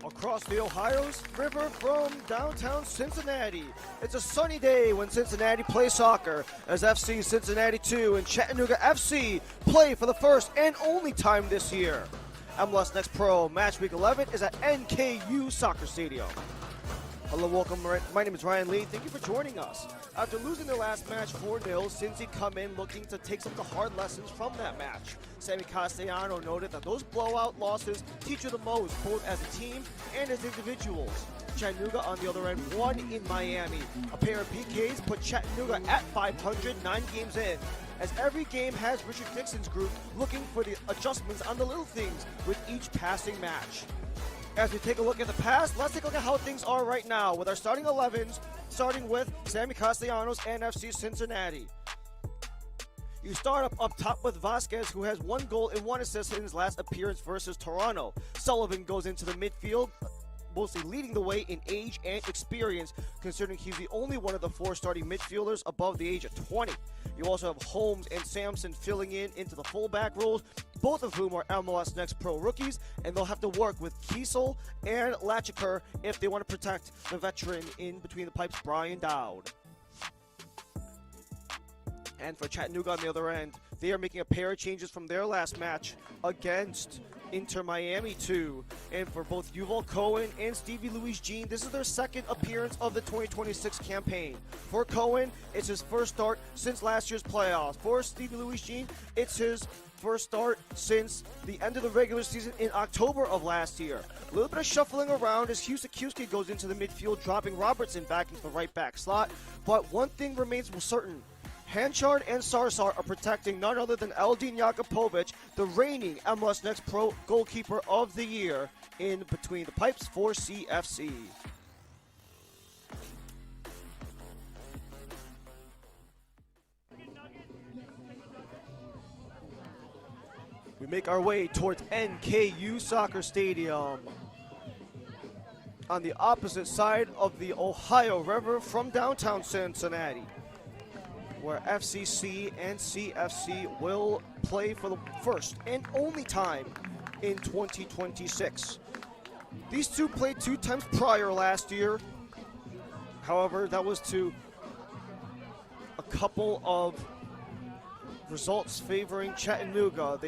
Across the Ohio's river from downtown Cincinnati. It's a sunny day when Cincinnati plays soccer as FC Cincinnati 2 and Chattanooga FC play for the first and only time this year. MLS Next Pro Match Week 11 is at NKU Soccer Stadium. Hello, welcome. My name is Ryan Lee. Thank you for joining us. After losing their last match 4-0, Cincy come in looking to take some of the hard lessons from that match. Sammy Castellano noted that those blowout losses teach you the most, both as a team and as individuals. Chattanooga, on the other end, won in Miami. A pair of PKs put Chattanooga at 500, 9 games in. As every game has Richard Dixon's group looking for the adjustments on the little things with each passing match. As we take a look at the past, let's take a look at how things are right now with our starting 11s, starting with Sammy Castellanos and FC Cincinnati. You start up top with Vasquez, who has 1 goal and 1 assist in his last appearance versus Toronto. Sullivan goes into the midfield, mostly leading the way in age and experience, considering he's the only one of the 4 starting midfielders above the age of 20. You also have Holmes and Sampson filling in into the fullback roles, both of whom are MLS Next Pro rookies, and they'll have to work with Kiesel and Lachiker if they want to protect the veteran in between the pipes, Brian Dowd. And for Chattanooga on the other end, they are making a pair of changes from their last match against Inter Miami 2. And for both Yuval Cohen and Stevie Louis-Jean, this is their second appearance of the 2026 campaign. For Cohen, it's his first start since last year's playoffs. For Stevie Louis-Jean, it's his first start since the end of the regular season in October of last year. A little bit of shuffling around as Husakiewski goes into the midfield, dropping Robertson back into the right back slot. But one thing remains certain. Hanchard and Sarsar are protecting none other than Eldin Jakupovic, the reigning MLS Next Pro goalkeeper of the year, in between the pipes for CFC. We make our way towards NKU Soccer Stadium on the opposite side of the Ohio River from downtown Cincinnati, where FCC and CFC will play for the first and only time in 2026. These two played 2 times prior last year. However, that was to a couple of results favoring Chattanooga.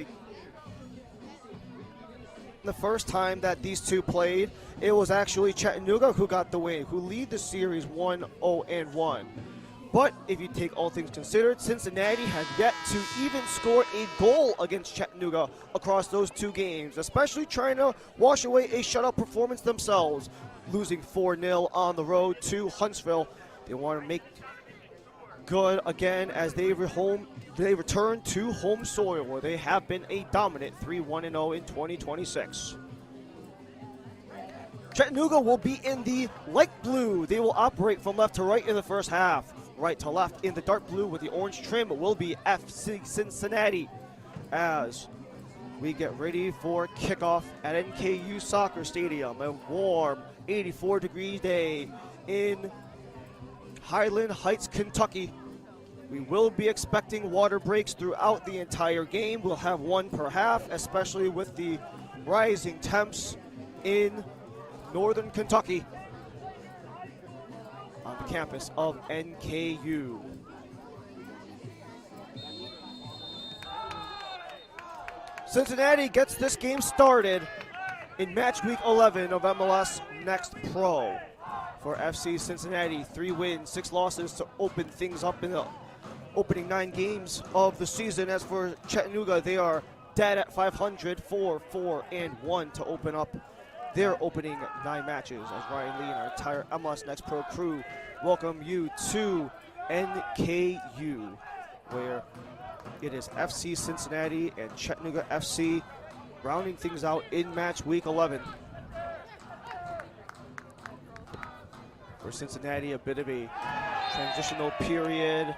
The first time that these two played, it was actually Chattanooga who got the win, who lead the series 1-0-1. But if you take all things considered, Cincinnati has yet to even score a goal against Chattanooga across those 2 games, especially trying to wash away a shutout performance themselves, losing 4-0 on the road to Huntsville. They want to make good again as they return to home soil, where they have been a dominant 3-1-0 in 2026. Chattanooga will be in the light blue. They will operate from left to right in the first half. Right to left in the dark blue with the orange trim will be FC Cincinnati, as we get ready for kickoff at NKU Soccer Stadium. A warm 84-degree day in Highland Heights, Kentucky. We will be expecting water breaks throughout the entire game. We'll have 1 per half, especially with the rising temps in northern Kentucky on the campus of NKU. Cincinnati gets this game started in match week 11 of MLS Next Pro. For FC Cincinnati, 3 wins, 6 losses to open things up in the opening 9 games of the season. As for Chattanooga, they are dead at 500, 4-4-1 to open up their opening 9 matches. As Ryan Lee and our entire MLS Next Pro crew welcome you to NKU, where it is FC Cincinnati and Chattanooga FC rounding things out in match week 11. For Cincinnati, a bit of a transitional period,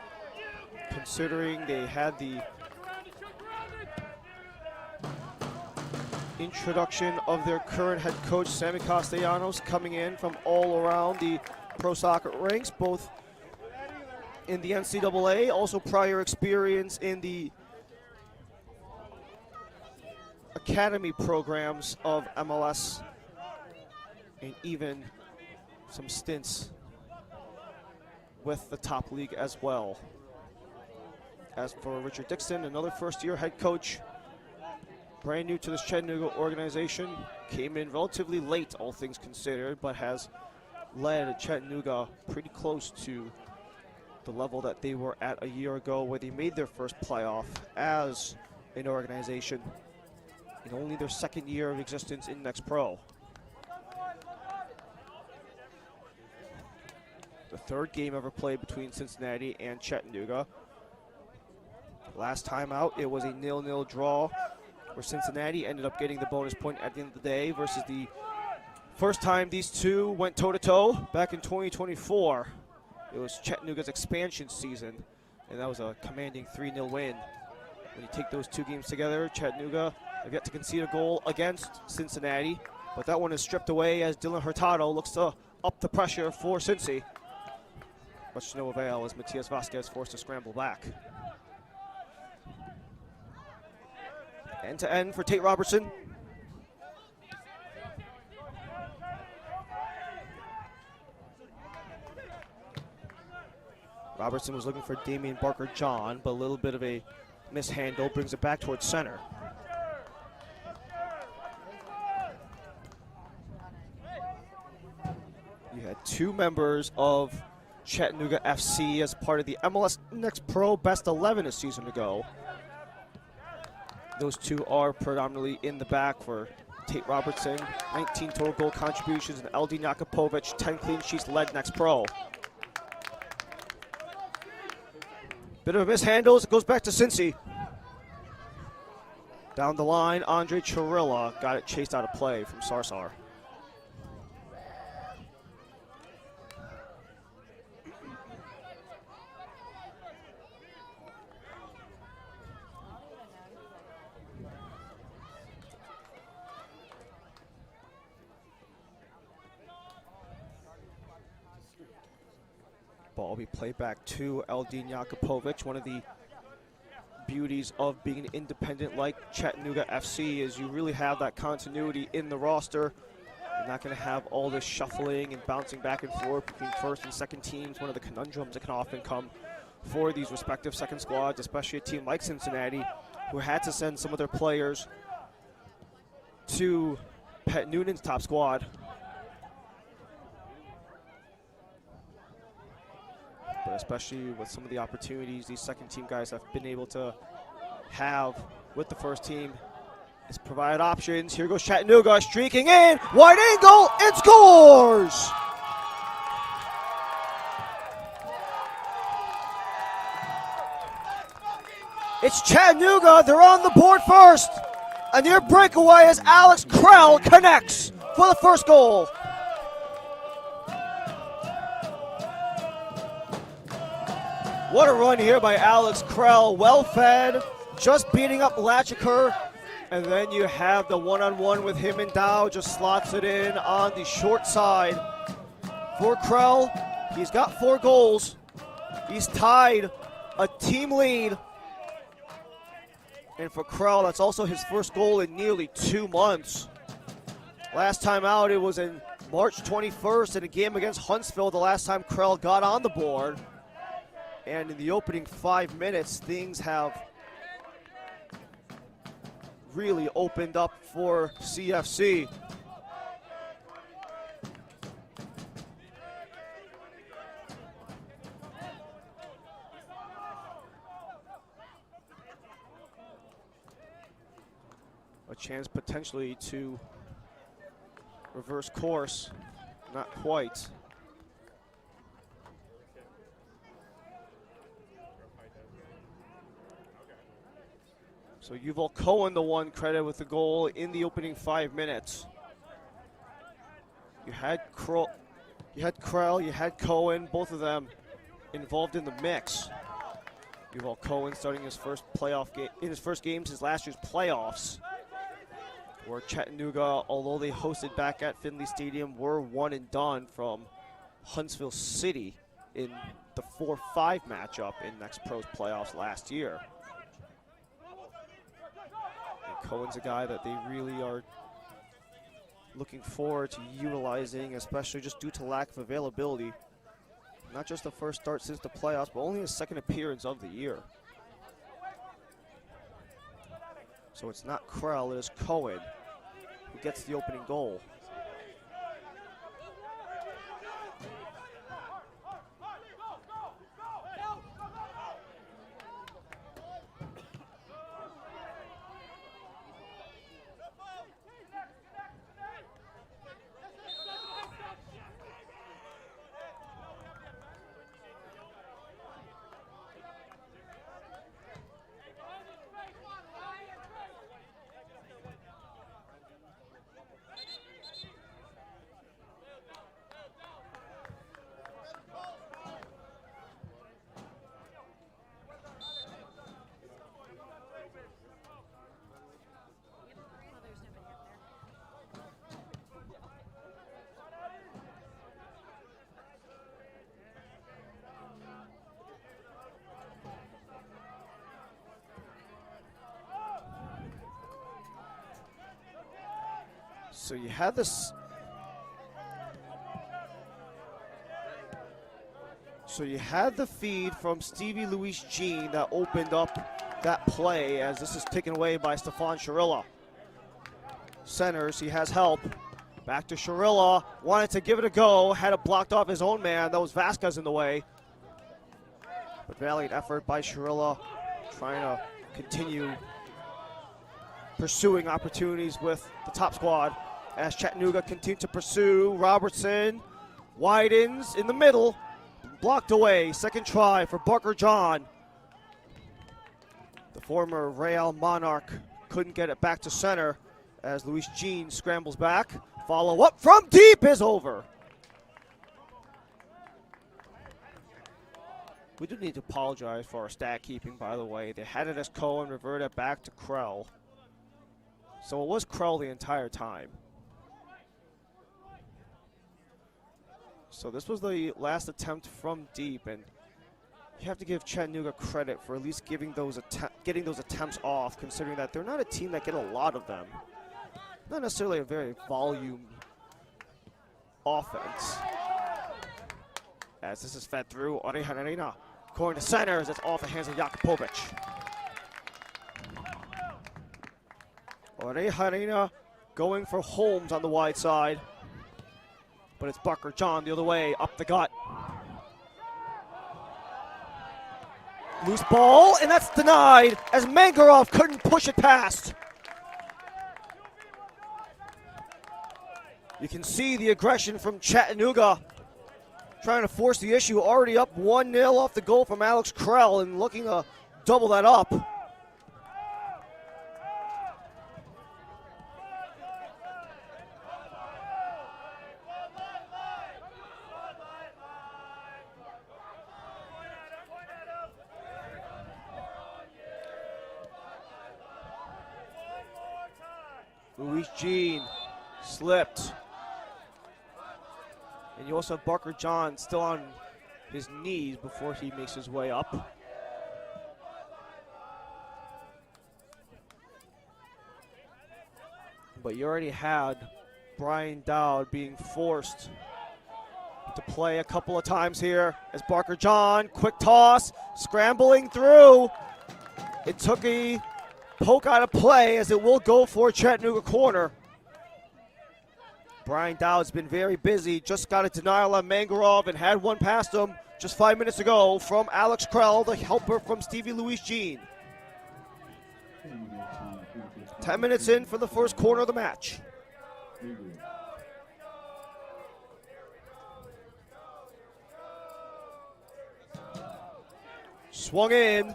considering they had the introduction of their current head coach, Sammy Castellanos, coming in from all around the pro soccer ranks, both in the NCAA, also prior experience in the academy programs of MLS. and even some stints with the top league as well. As for Richard Dixon, another first-year head coach, brand new to this Chattanooga organization, came in relatively late, all things considered, but has led Chattanooga pretty close to the level that they were at a year ago, where they made their first playoff as an organization in only their second year of existence in Next Pro. The third game ever played between Cincinnati and Chattanooga. Last time out, it was a 0-0 draw, where Cincinnati ended up getting the bonus point at the end of the day, versus the first time these two went toe-to-toe back in 2024. It was Chattanooga's expansion season, and that was a commanding 3-0 win. When you take those two games together, Chattanooga have yet to concede a goal against Cincinnati, but that one is stripped away as Dylan Hurtado looks to up the pressure for Cincy. Much to no avail as Matias Vasquez forced to scramble back. End-to-end for Tate Robertson. Robertson was looking for Damian Barker-John, but a little bit of a mishandle brings it back towards center. You had two members of Chattanooga FC as part of the MLS Next Pro Best 11 a season ago. Those two are predominantly in the back for Tate Robertson, 19 total goal contributions, and Eldin Jakupovic, 10 clean sheets, led Next Pro. Bit of a mishandle as it goes back to Cincy. Down the line, Andre Chirilla got it chased out of play from Sarsar. Ball will be played back to Eldin Jakupovic. One of the beauties of being an independent like Chattanooga FC is you really have that continuity in the roster. You're not going to have all this shuffling and bouncing back and forth between first and second teams. One of the conundrums that can often come for these respective second squads, especially a team like Cincinnati, who had to send some of their players to Pat Noonan's top squad. But especially with some of the opportunities these second team guys have been able to have with the first team, it's provided options. Here goes Chattanooga streaking in, wide angle, and scores! It's Chattanooga, they're on the board first. A near breakaway as Alex Krell connects for the first goal. What a run here by Alex Krell, well fed, just beating up Lachiker, and then you have the one-on-one with him and Dow, just slots it in on the short side. For Krell, he's got 4 goals. He's tied a team lead. And for Krell, that's also his first goal in nearly 2 months. Last time out, it was in March 21st in a game against Huntsville, the last time Krell got on the board. And in the opening 5 minutes, things have really opened up for CFC. A chance potentially to reverse course, not quite. So Yuval Cohen, the one credit with the goal in the opening 5 minutes. You had Krell, you had Cohen, both of them involved in the mix. Yuval Cohen starting his first playoff game in his first games his last year's playoffs, where Chattanooga, although they hosted back at Finley Stadium, were one and done from Huntsville City in the 4-5 matchup in Next Pro's playoffs last year. Cohen's a guy that they really are looking forward to utilizing, especially just due to lack of availability. Not just the first start since the playoffs, but only his second appearance of the year. So it's not Krell, it is Cohen who gets the opening goal. So you had this. So you had the feed from Stevie Luis Jean that opened up that play, as this is taken away by Stefan Shirilla. Centers, he has help. Back to Shirilla, wanted to give it a go, had it blocked off his own man. That was Vasquez in the way. But valiant effort by Shirilla, trying to continue pursuing opportunities with the top squad. As Chattanooga continue to pursue, Robertson widens in the middle, blocked away. Second try for Barker John. The former Real Monarch couldn't get it back to center as Luis Jean scrambles back. Follow up from deep is over. We do need to apologize for our stat keeping, by the way. They had it as Cohen, reverted it back to Krell. So it was Krell the entire time. So this was the last attempt from deep, and you have to give Chattanooga credit for at least getting those attempts off, considering that they're not a team that get a lot of them. Not necessarily a very volume offense. As this is fed through, Orejarena going to center as it's off the hands of Jakupovic. Orejarena going for Holmes on the wide side. But it's Barker John the other way, up the gut. Loose ball, and that's denied as Mangarov couldn't push it past. You can see the aggression from Chattanooga, trying to force the issue, already up 1-0 off the goal from Alex Krell and looking to double that up. Luis Jean slipped. And you also have Barker John still on his knees before he makes his way up. But you already had Brian Dowd being forced to play a couple of times here as Barker John, quick toss, scrambling through. It took a poke out of play as it will go for Chattanooga corner. Brian Dowd's been very busy, just got a denial on Mangarov and had one past him just 5 minutes ago from Alex Krell, the helper from Stevie Luis Jean. 10 minutes in for the first quarter of the match. Swung in.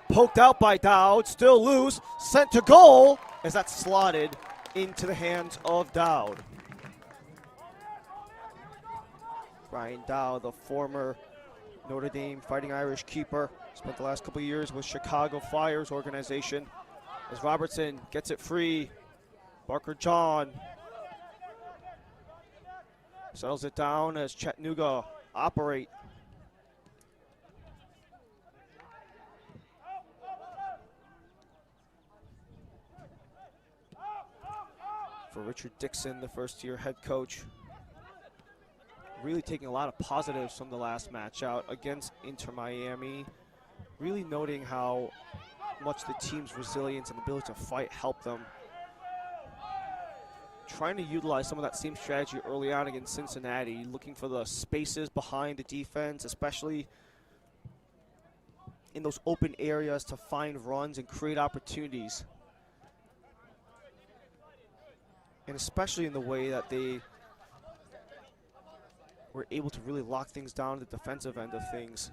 Poked out by Dowd, still loose, sent to goal as that's slotted into the hands of Dowd. Brian Dowd, the former Notre Dame Fighting Irish keeper, spent the last couple of years with Chicago Fire's organization. As Robertson gets it free, Barker John settles it down as Chattanooga operate. for Richard Dixon, the first-year head coach. Really taking a lot of positives from the last match out against Inter Miami. Really noting how much the team's resilience and ability to fight helped them. Trying to utilize some of that same strategy early on against Cincinnati, looking for the spaces behind the defense, especially in those open areas to find runs and create opportunities. And especially in the way that they were able to really lock things down at the defensive end of things.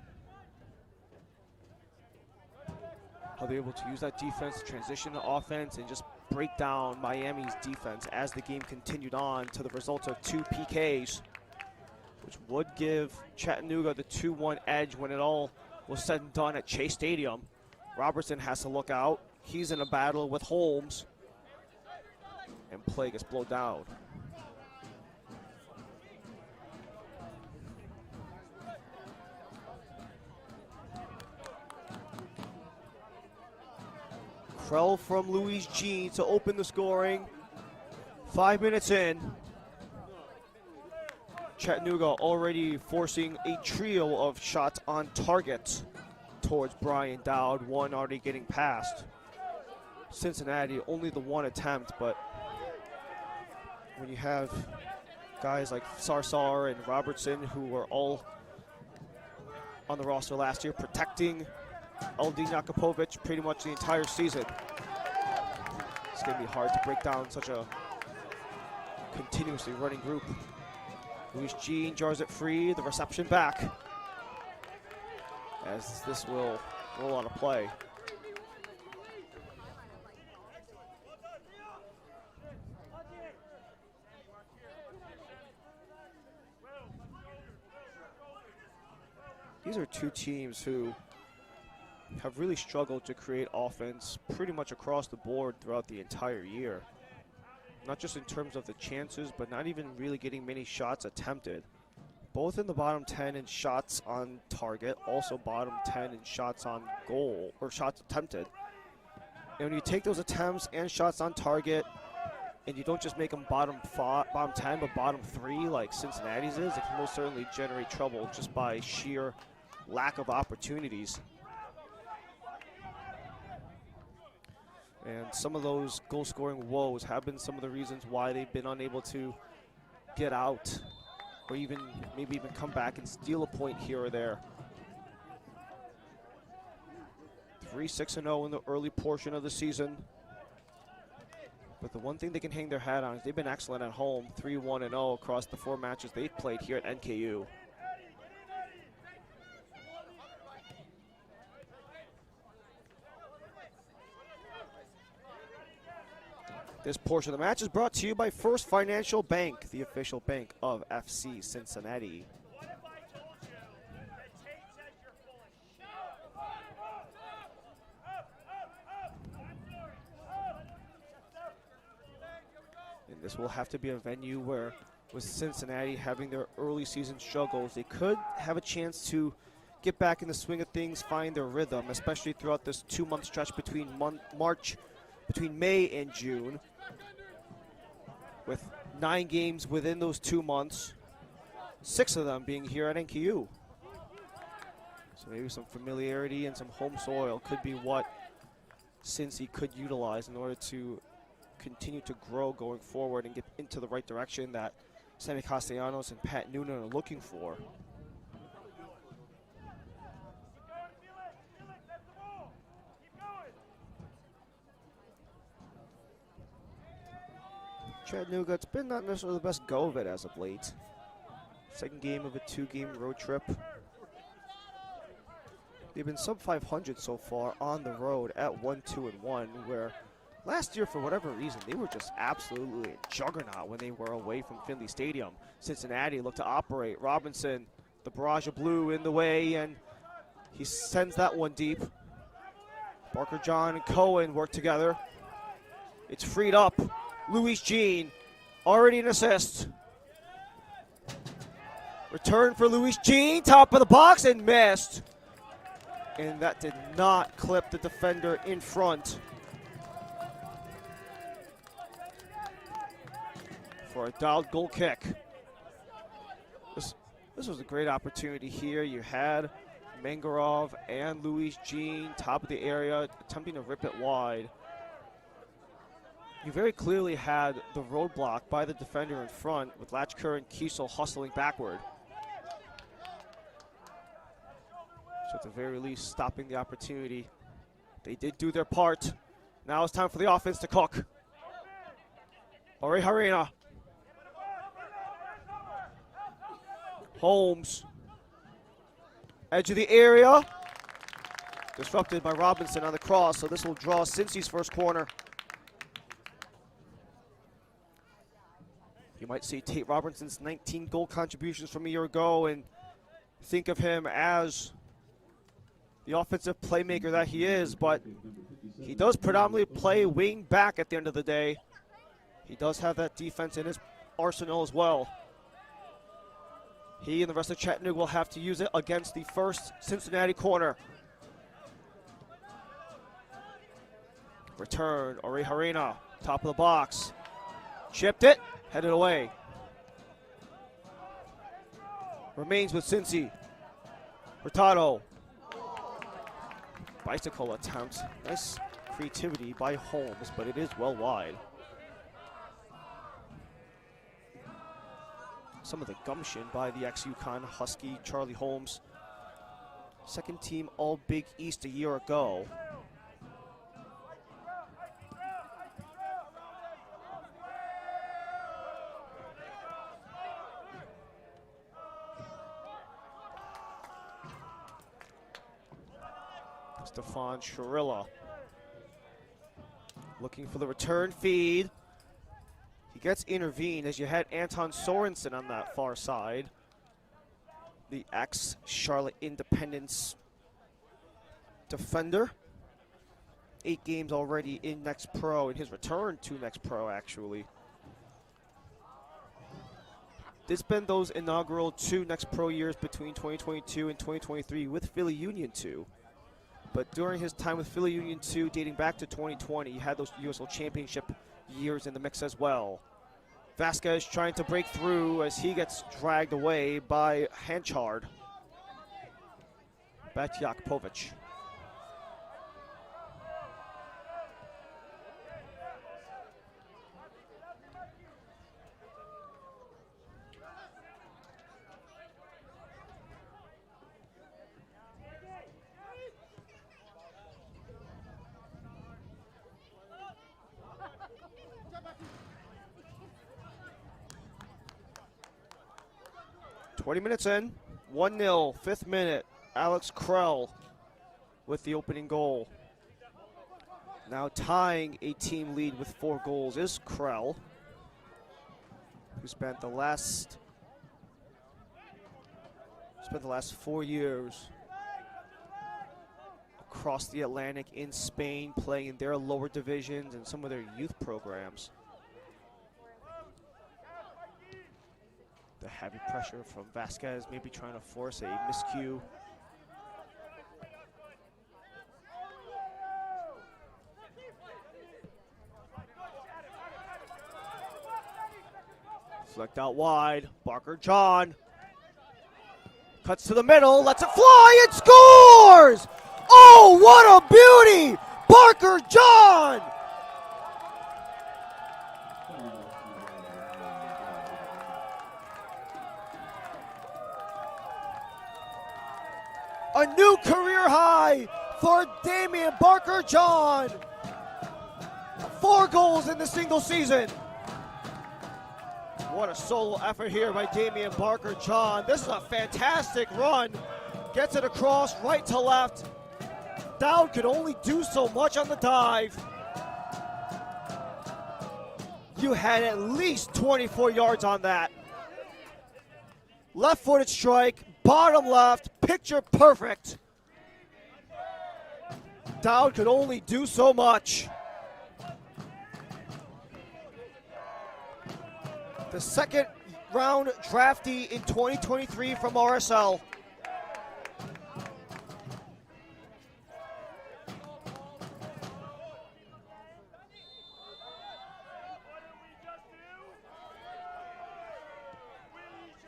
How they're able to use that defense to transition to offense and just break down Miami's defense as the game continued on to the result of 2 PKs, which would give Chattanooga the 2-1 edge when it all was said and done at Chase Stadium. Robertson has to look out. He's in a battle with Holmes, and play gets blown down. Krell from Luis Jean to open the scoring. 5 minutes in. Chattanooga already forcing a trio of shots on target towards Brian Dowd, one already getting past. Cincinnati only the one attempt, but when you have guys like Sarsar and Robertson, who were all on the roster last year, protecting Eldin Jakupovic pretty much the entire season, it's going to be hard to break down such a continuously running group. Luis Jean jars it free, the reception back, as this will roll out of play. These are two teams who have really struggled to create offense pretty much across the board throughout the entire year. Not just in terms of the chances, but not even really getting many shots attempted. Both in the bottom 10 in shots on target, also bottom 10 in shots on goal, or shots attempted. And when you take those attempts and shots on target, and you don't just make them bottom 10, but bottom 3 like Cincinnati's is, it can most certainly generate trouble just by sheer lack of opportunities. And some of those goal-scoring woes have been some of the reasons why they've been unable to get out, or even maybe even come back and steal a point here or there. 3-6-0 in the early portion of the season. But the one thing they can hang their hat on is they've been excellent at home, 3-1-0 across the 4 matches they've played here at NKU. This portion of the match is brought to you by First Financial Bank, the official bank of FC Cincinnati. And this will have to be a venue where, with Cincinnati having their early season struggles, they could have a chance to get back in the swing of things, find their rhythm, especially throughout this 2-month stretch between May and June. With 9 games within those 2 months, 6 of them being here at NKU. So maybe some familiarity and some home soil could be what Cincy could utilize in order to continue to grow going forward and get into the right direction that Sammy Castellanos and Pat Noonan are looking for. Chattanooga, it's been not necessarily the best go of it as of late. Second game of a 2-game road trip. They've been sub 500 so far on the road at 1-2-1, where last year, for whatever reason, they were just absolutely a juggernaut when they were away from Finley Stadium. Cincinnati looked to operate. Robinson, the barrage of blue in the way, and he sends that one deep. Barker John and Cohen work together. It's freed up. Luis Jean, already an assist. Return for Luis Jean, top of the box, and missed. And that did not clip the defender in front. for a dialed goal kick. This was a great opportunity here. You had Mangarov and Luis Jean, top of the area, attempting to rip it wide. You very clearly had the roadblock by the defender in front with Latchker and Kiesel hustling backward. So at the very least, stopping the opportunity. They did do their part. Now it's time for the offense to cook. Oreharina. Holmes. Edge of the area. Disrupted by Robinson on the cross, so this will draw Cincy's first corner. You might see Tate Robinson's 19 goal contributions from a year ago and think of him as the offensive playmaker that he is, but he does predominantly play wing back at the end of the day. He does have that defense in his arsenal as well. He and the rest of Chattanooga will have to use it against the first Cincinnati corner. Return, Oreharina, top of the box. Chipped it, headed away. Remains with Cincy. Hurtado. Bicycle attempt. Nice creativity by Holmes, but it is well wide. Some of the gumption by the ex-UConn Husky, Charlie Holmes. Second team All-Big East a year ago. Stefan Sharilla looking for the return feed. He gets intervened as you had Anton Sorensen on that far side. The ex-Charlotte Independence defender. 8 games already in Next Pro, in his return to Next Pro, actually. It's been those inaugural 2 Next Pro years between 2022 and 2023 with Philly Union 2. But during his time with Philly Union 2, dating back to 2020, he had those USL Championship years in the mix as well. Vasquez trying to break through as he gets dragged away by Hanchard. Back to Jakupovic. Minutes in, 1-0, 5th minute. Alex Krell with the opening goal. Now tying a team lead with 4 goals is Krell, who spent the last 4 years across the Atlantic in Spain, playing in their lower divisions and some of their youth programs. The heavy pressure from Vasquez, maybe trying to force a miscue. Flicked out wide. Barker John cuts to the middle, lets it fly, and scores! Oh, what a beauty! Barker John! A new career high for Damian Barker John. 4 goals in the single season. What a solo effort here by Damian Barker John. This is a fantastic run. Gets it across right to left. Dowd could only do so much on the dive. You had at least 24 yards on that. Left-footed strike, bottom left, picture perfect. Dowd could only do so much. The second round draftee in 2023 from RSL.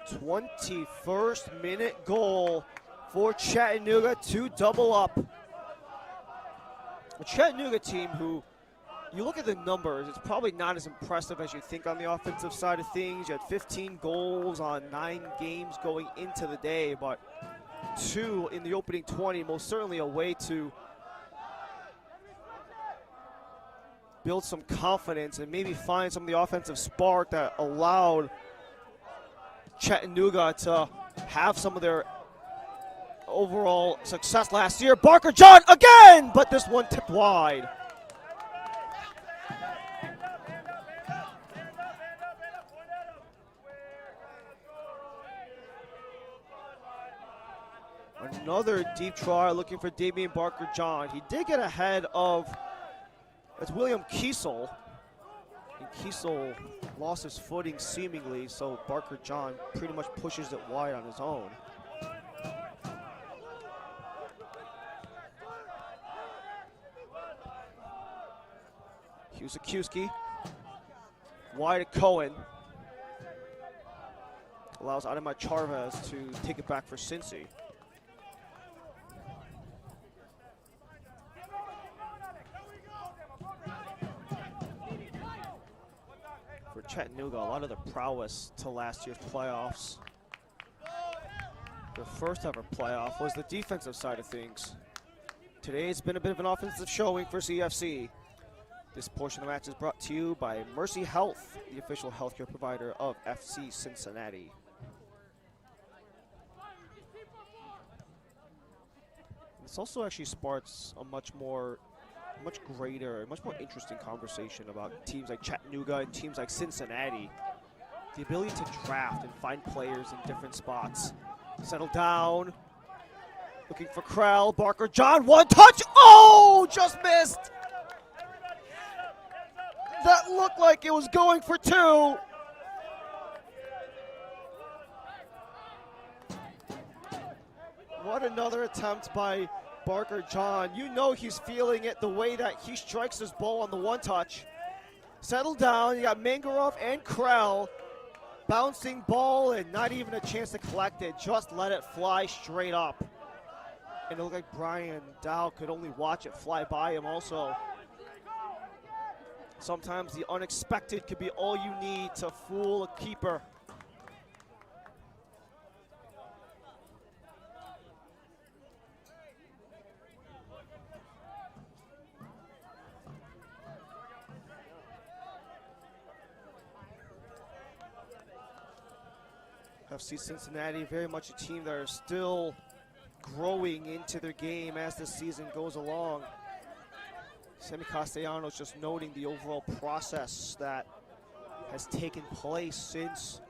21st minute goal for Chattanooga to double up. A Chattanooga team who, you look at the numbers, it's probably not as impressive as you think on the offensive side of things. You had 15 goals on 9 games going into the day, but 2 in the opening 20, most certainly a way to build some confidence and maybe find some of the offensive spark that allowed Chattanooga to have some of their overall success last year. Barker John again, but this one tipped wide. Another deep try looking for Damian Barker John. He did get ahead of, it's William Kiesel. And Kiesel lost his footing seemingly, so Barker John pretty much pushes it wide on his own. Husakiewski, wide at Cohen. Allows Ademar Charvez to take it back for Cincy. For Chattanooga, a lot of the prowess to last year's playoffs. Their first ever playoff was the defensive side of things. Today it's been a bit of an offensive showing for CFC. This portion of the match is brought to you by Mercy Health, the official healthcare provider of FC Cincinnati. This also actually sparks a much greater, much more interesting conversation about teams like Chattanooga and teams like Cincinnati. The ability to draft and find players in different spots. Settle down. Looking for Krell. Barker John, one touch. Oh, just missed. That looked like it was going for 2. What another attempt by Barker John. You know he's feeling it the way that he strikes his ball on the one touch. Settle down. You got Mangarov and Krell. Bouncing ball and not even a chance to collect it. Just let it fly straight up. And it looked like Brian Dow could only watch it fly by him also. Sometimes the unexpected could be all you need to fool a keeper. FC Cincinnati, very much a team that are still growing into their game as the season goes along. Semi Castellanos just noting the overall process that has taken place since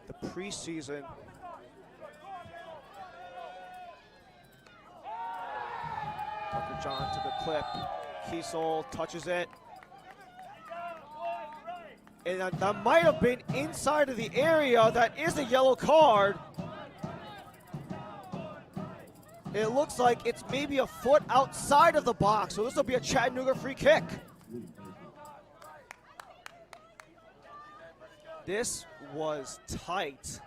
the preseason. Barker John took a clip. Kiesel touches it. And that might have been inside of the area. That is a yellow card. It looks like it's maybe a foot outside of the box, so this will be a Chattanooga free kick. This was tight.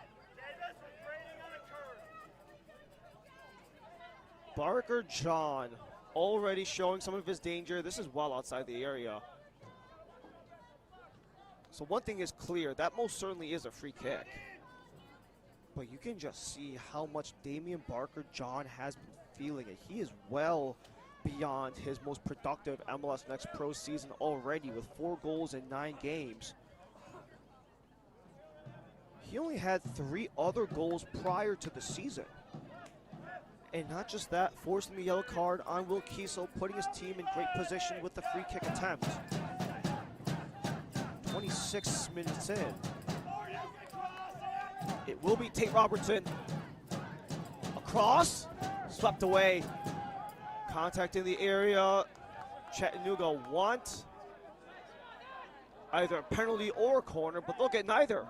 Barker John already showing some of his danger. This is well outside the area. So one thing is clear, that most certainly is a free kick. But you can just see how much Damian Barker John has been feeling it. He is well beyond his most productive MLS Next Pro season already with 4 goals in 9 games. He only had 3 other goals prior to the season. And not just that, forcing the yellow card on Will Kiesel, putting his team in great position with the free kick attempt. 26 minutes in. It will be Tate Robertson. Across, swept away. Contact in the area. Chattanooga want either a penalty or a corner, but look at neither.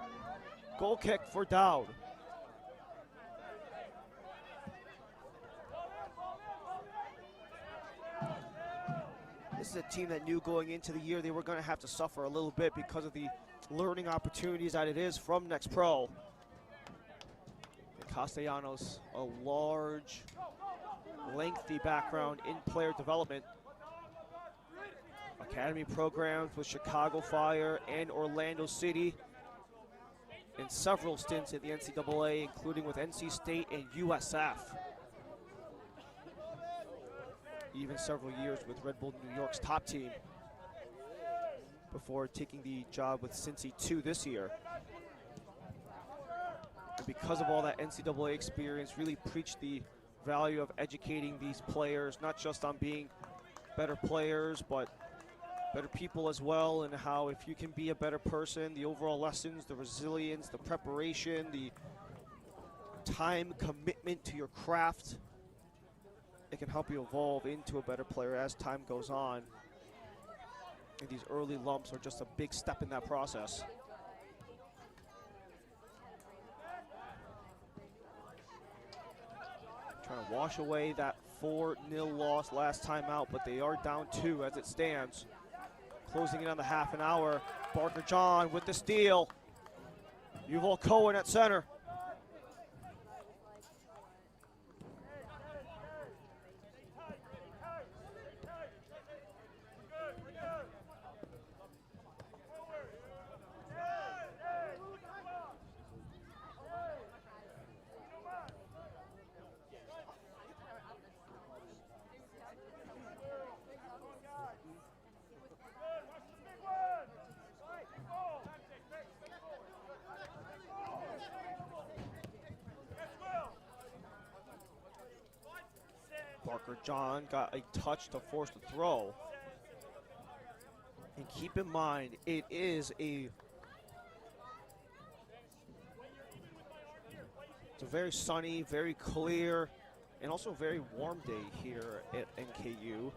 Goal kick for Dowd. This is a team that knew going into the year they were going to have to suffer a little bit because of the learning opportunities that it is from Next Pro. Castellanos, a large, lengthy background in player development. Academy programs with Chicago Fire and Orlando City, and several stints at the NCAA, including with NC State and USF. Even several years with Red Bull New York's top team before taking the job with Cincy 2 this year. And because of all that NCAA experience, really preached the value of educating these players, not just on being better players, but better people as well, and how if you can be a better person, the overall lessons, the resilience, the preparation, the time commitment to your craft, it can help you evolve into a better player as time goes on. And these early lumps are just a big step in that process. Trying to wash away that 4-0 loss last time out, but they are down 2 as it stands. Closing in on the half an hour. Barker John with the steal. Yuval Cohen at center. Barker John got a touch to force the throw. And keep in mind, it is it's a very sunny, very clear, and also very warm day here at NKU.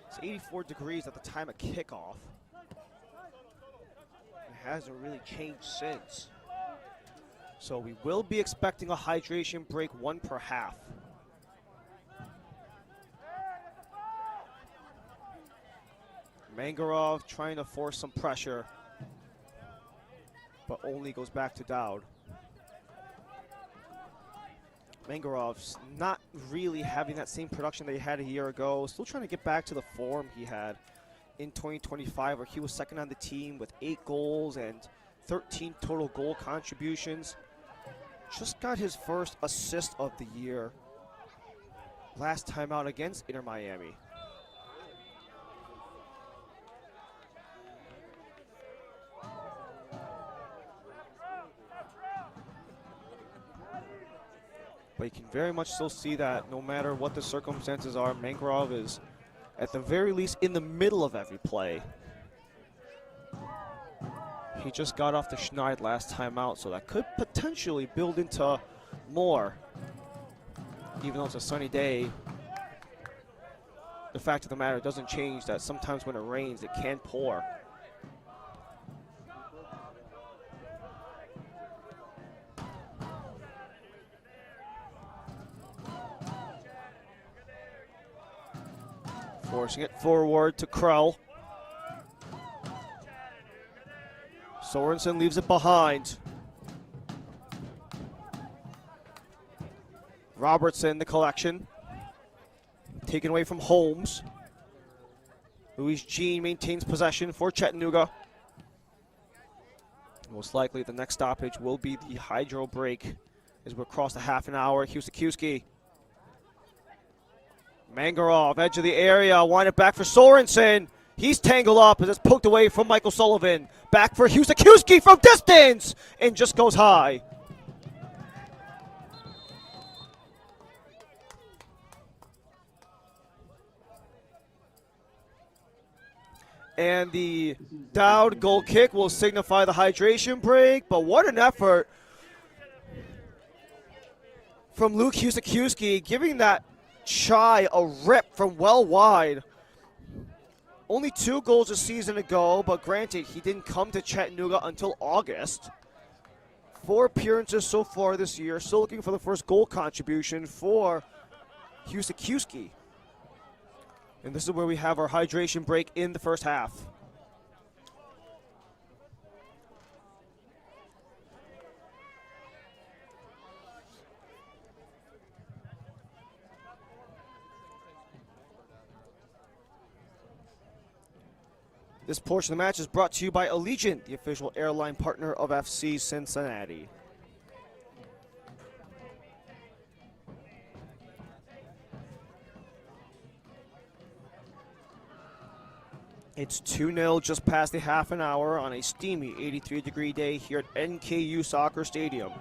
It's 84 degrees at the time of kickoff. It hasn't really changed since. So we will be expecting a hydration break, 1 per half. Mangarov trying to force some pressure, but only goes back to Dowd. Mangarov's not really having that same production that he had a year ago. Still trying to get back to the form he had in 2025, where he was second on the team with 8 goals and 13 total goal contributions. Just got his first assist of the year last time out against Inter Miami. But you can very much still see that no matter what the circumstances are, Mangrove is at the very least in the middle of every play. He just got off the schneid last time out, so that could potentially build into more. Even though it's a sunny day, the fact of the matter doesn't change that sometimes when it rains, it can pour. Forcing it forward to Krell. Sorensen leaves it behind. Robertson, the collection. Taken away from Holmes. Luis Jean maintains possession for Chattanooga. Most likely the next stoppage will be the hydro break as we're across the half an hour. Husakiewski. Mangarov, edge of the area, wind it back for Sorensen. He's tangled up as it's poked away from Michael Sullivan. Back for Husakiewski from distance, and just goes high. And the Dowd goal kick will signify the hydration break, but what an effort from Luke Husakiewski, giving that Chai a rip from well wide. Only 2 goals a season ago, but granted, he didn't come to Chattanooga until August. 4 appearances so far this year, still looking for the first goal contribution for Husakiewski. And this is where we have our hydration break in the first half. This portion of the match is brought to you by Allegiant, the official airline partner of FC Cincinnati. It's 2-0 just past the half an hour on a steamy 83-degree day here at NKU Soccer Stadium.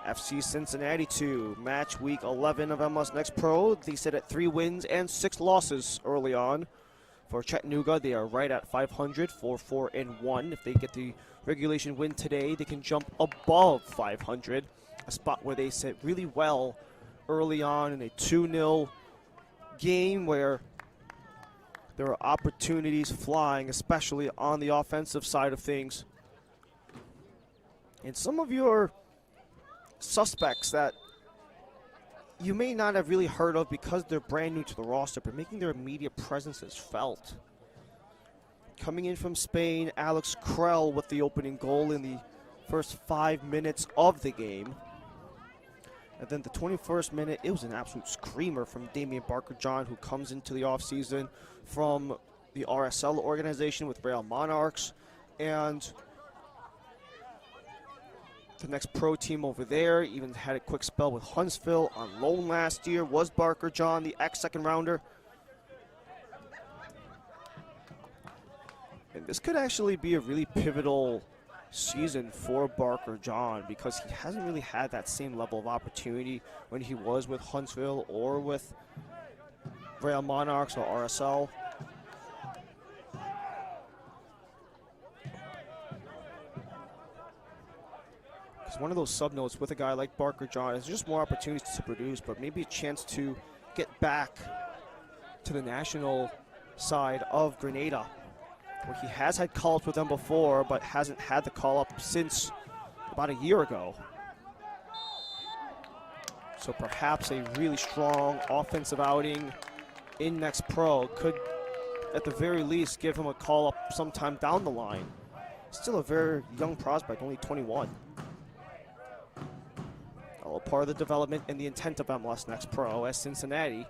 FC Cincinnati 2, match week 11 of MLS Next Pro. They sit at 3 wins and 6 losses early on. For Chattanooga, they are right at 500, 4-4-1. If they get the regulation win today, they can jump above 500, a spot where they sit really well early on in a 2-0 game where there are opportunities flying, especially on the offensive side of things. And some of your suspects that you may not have really heard of because they're brand new to the roster, but making their immediate presences felt. Coming in from Spain, Alex Krell with the opening goal in the first 5 minutes of the game. And then the 21st minute, it was an absolute screamer from Damian Barker-John, who comes into the offseason from the RSL organization with Real Monarchs. And the next pro team over there even had a quick spell with Huntsville on loan last year. Was Barker-John the ex-second rounder? And this could actually be a really pivotal season for Barker-John because he hasn't really had that same level of opportunity when he was with Huntsville or with Real Monarchs or RSL. It's one of those sub-notes with a guy like Barker-John. It's just more opportunities to produce, but maybe a chance to get back to the national side of Grenada, where he has had call-ups with them before, but hasn't had the call-up since about a year ago. So perhaps a really strong offensive outing in Next Pro could, at the very least, give him a call-up sometime down the line. Still a very young prospect, only 21. All part of the development and the intent of MLS Next Pro as Cincinnati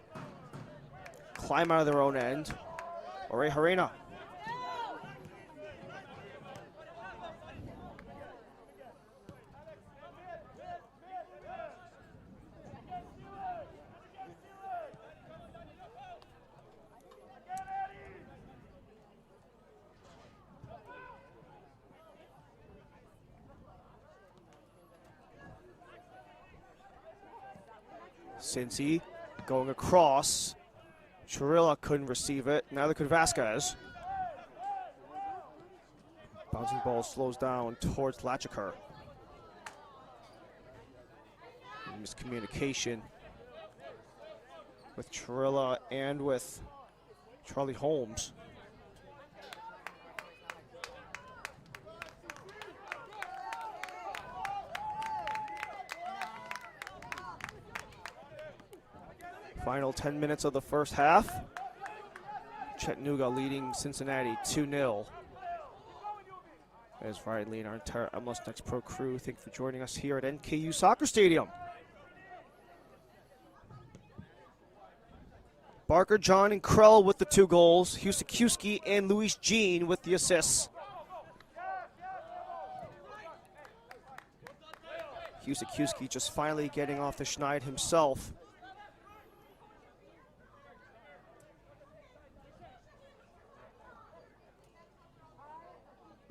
climb out of their own end. Ore Harena. Cincy going across. Chirilla couldn't receive it. Neither could Vasquez. Bouncing ball slows down towards Lachaker. Miscommunication with Chirilla and with Charlie Holmes. Final 10 minutes of the first half. Chattanooga leading Cincinnati 2-0. As Riley and our entire MLS Next Pro crew, thank you for joining us here at NKU Soccer Stadium. Barker-John and Krell with the 2 goals. Husakiewski and Luis Jean with the assists. Husakiewski just finally getting off the schneid himself.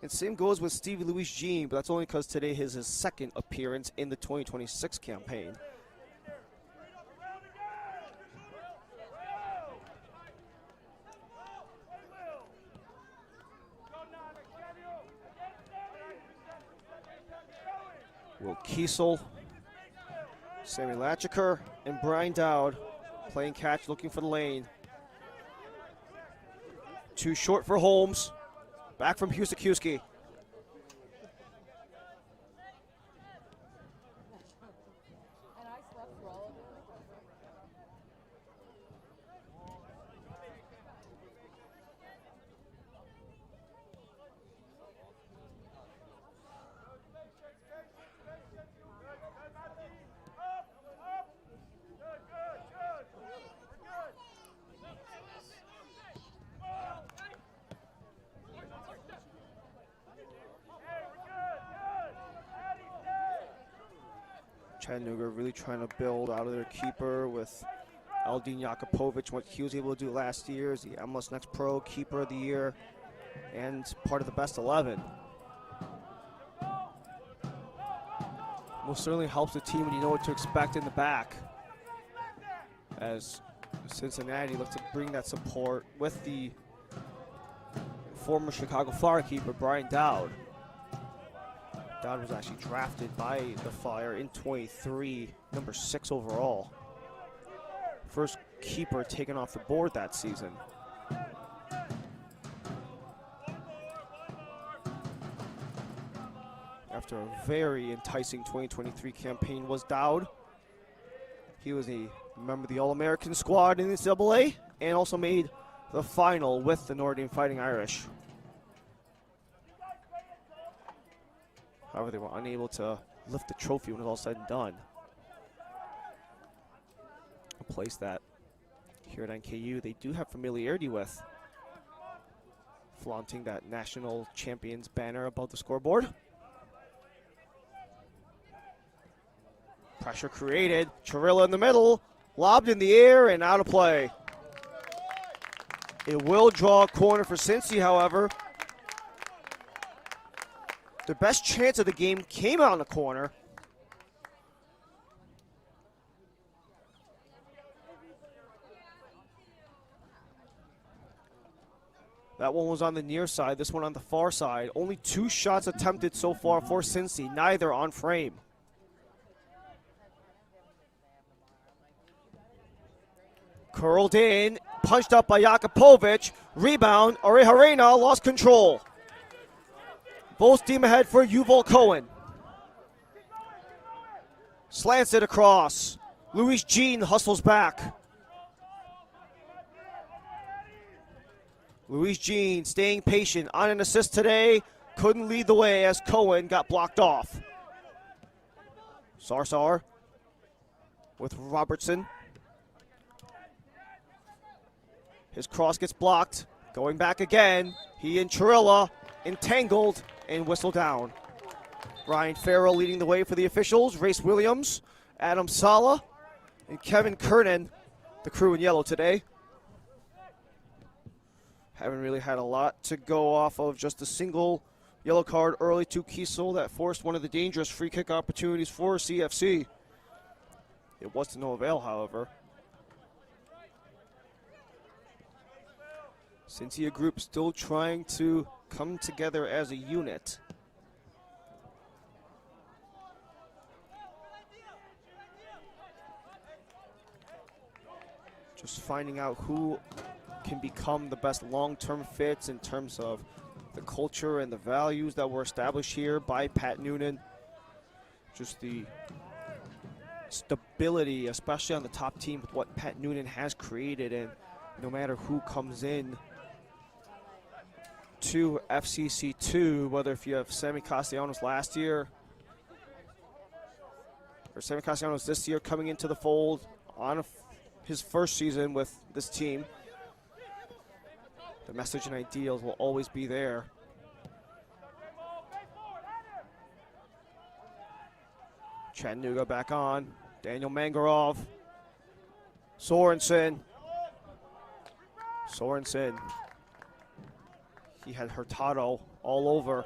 And same goes with Stevie Luis Jean, but that's only because today is his second appearance in the 2026 campaign. Will Kiesel, Sammy Lachaker, and Brian Dowd playing catch, looking for the lane. Too short for Holmes. Back from Husakiewski. Chattanooga really trying to build out of their keeper with Aldin Jakupovic, what he was able to do last year as the MLS Next Pro Keeper of the Year and part of the best 11. Most certainly helps the team when you know what to expect in the back, as Cincinnati looked to bring that support with the former Chicago Fire keeper, Brian Dowd. Dowd was actually drafted by the Fire in 23, number 6 overall. First keeper taken off the board that season. After a very enticing 2023 campaign was Dowd. He was a member of the All-American squad in the NCAA and also made the final with the Notre Dame Fighting Irish. However, they were unable to lift the trophy when it was all said and done. A place that here at NKU they do have familiarity with, flaunting that national champions banner above the scoreboard. Pressure created, Chirilla in the middle, lobbed in the air and out of play. It will draw a corner for Cincy, however. The best chance of the game came out in the corner. That one was on the near side, this one on the far side. Only 2 shots attempted so far for Cincy, neither on frame. Curled in, punched up by Jakupovic. Rebound, Orejarena lost control. Full steam ahead for Yuval Cohen. Slants it across. Luis Jean hustles back. Luis Jean staying patient on an assist today. Couldn't lead the way as Cohen got blocked off. Sarsar with Robertson. His cross gets blocked. Going back again. He and Chirilla entangled and whistle down. Ryan Farrell leading the way for the officials. Race Williams, Adam Sala, and Kevin Kernan, the crew in yellow today. Haven't really had a lot to go off of, just a single yellow card early to Kiesel that forced one of the dangerous free kick opportunities for CFC. It was to no avail, however. Cincy group still trying to come together as a unit. Just finding out who can become the best long-term fits in terms of the culture and the values that were established here by Pat Noonan. Just the stability, especially on the top team, with what Pat Noonan has created, and no matter who comes in to FCC2, whether if you have Sammy Castellanos last year or Sammy Castellanos this year coming into the fold on his first season with this team, the message and ideals will always be there. Chattanooga back on. Daniel Mangarov. Sorensen. He had Hurtado all over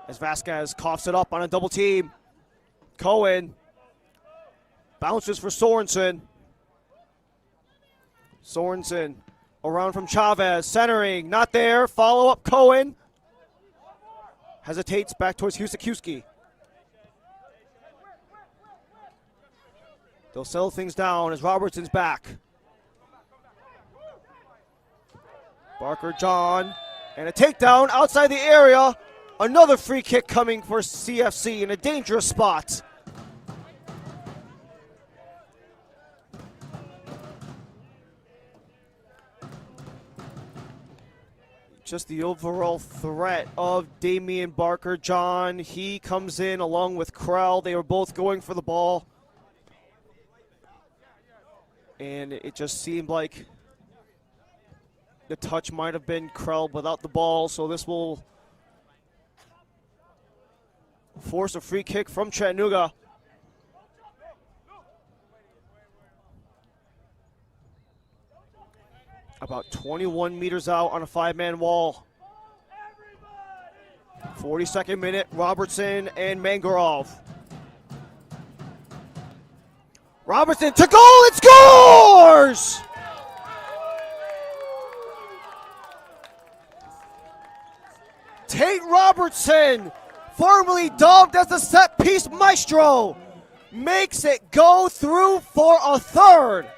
as Vasquez coughs it up on a double team. Cohen bounces for Sorensen. Sorensen around from Chavez, centering, not there. Follow up, Cohen. Hesitates back towards Husakiewski. They'll settle things down as Robertson's back. Barker John. And a takedown outside the area. Another free kick coming for CFC in a dangerous spot. Just the overall threat of Damian Barker John. He comes in along with Krell. They were both going for the ball. And it just seemed like the touch might have been Krell without the ball, so this will force a free kick from Chattanooga. About 21 meters out on a 5-man wall. 42nd minute, Robertson and Mangarov. Robertson to goal and scores! Tate Robertson, formerly dubbed as the set-piece maestro, makes it go through for a third.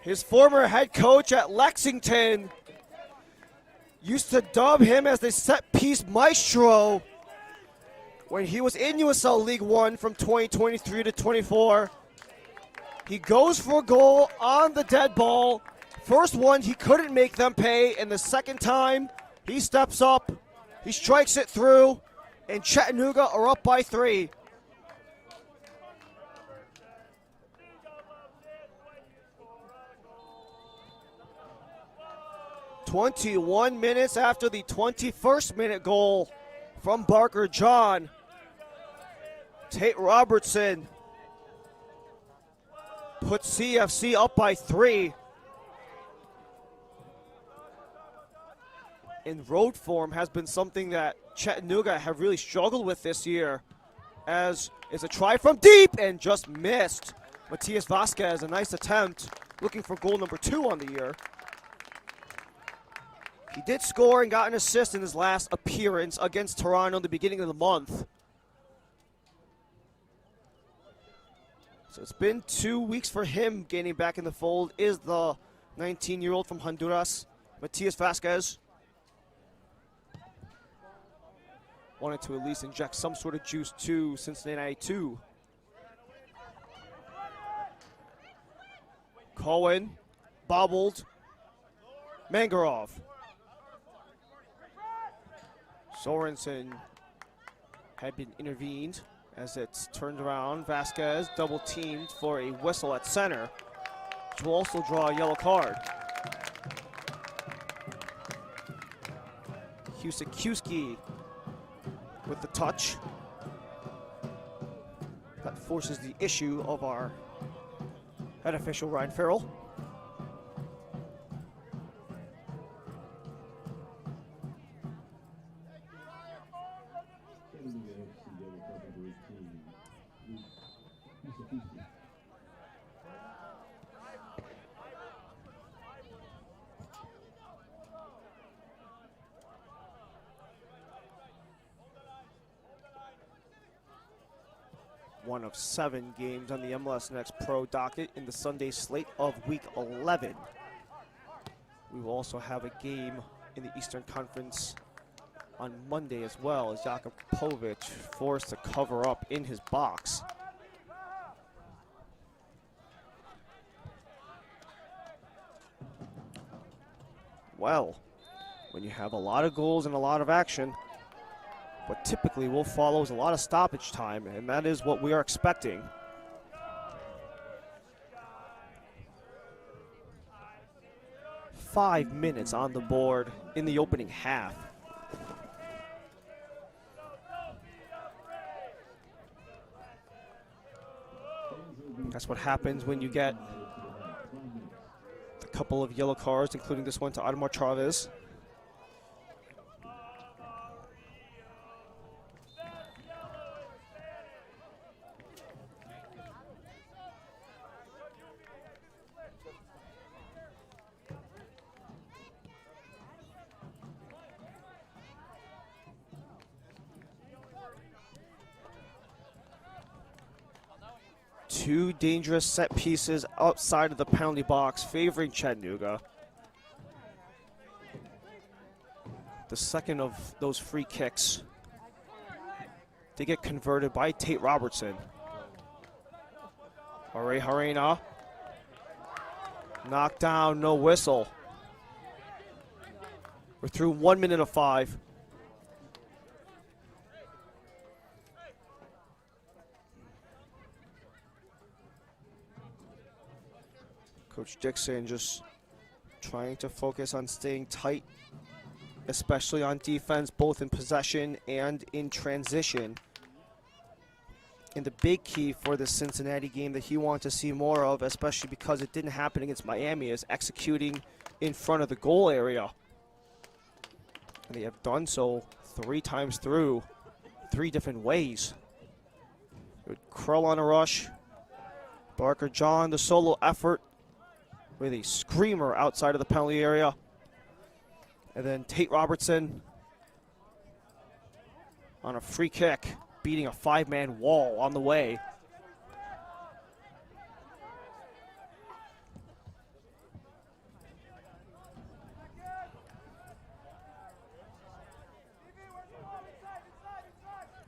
His former head coach at Lexington used to dub him as the set-piece maestro when he was in USL League One from 2023 to 24. He goes for a goal on the dead ball. First one, he couldn't make them pay, and the second time, he steps up, he strikes it through, and Chattanooga are up by 3. "21 minutes after the 21st minute goal from Barker John, Tate Robertson puts CFC up by 3. And road form has been something that Chattanooga have really struggled with this year, as is a try from deep and just missed. Matias Vasquez, a nice attempt, looking for goal number 2 on the year. He did score and got an assist in his last appearance against Toronto in the beginning of the month. So it's been 2 weeks for him gaining back in the fold, is the 19-year-old from Honduras, Matias Vasquez. Wanted to at least inject some sort of juice to Cincinnati 2. Cohen, bobbled, Mangarov. Sorensen had been intervened as it's turned around. Vasquez double teamed for a whistle at center, which will also draw a yellow card. Husikiewski with the touch. That forces the issue of our head official, Ryan Farrell. One of 7 games on the MLS Next Pro docket in the Sunday slate of Week 11. We will also have a game in the Eastern Conference on Monday as well, as Jakupovic forced to cover up in his box. Well, when you have a lot of goals and a lot of action, what typically will follow is a lot of stoppage time, and that is what we are expecting. Five minutes on the board in the opening half. That's what happens when you get a couple of yellow cards, including this one to Ademar Chavez. Two dangerous set pieces outside of the penalty box favoring Chattanooga. The second of those free kicks, they get converted by Tate Robertson. Harena, knocked down, no whistle. We're through 1 minute of 5. Coach Dixon just trying to focus on staying tight, especially on defense, both in possession and in transition. And the big key for the Cincinnati game that he wanted to see more of, especially because it didn't happen against Miami, is executing in front of the goal area. And they have done so 3 times through, 3 different ways. Good Krell on a rush. Barker John, the solo effort with a screamer outside of the penalty area. And then Tate Robertson on a free kick, beating a 5-man wall on the way.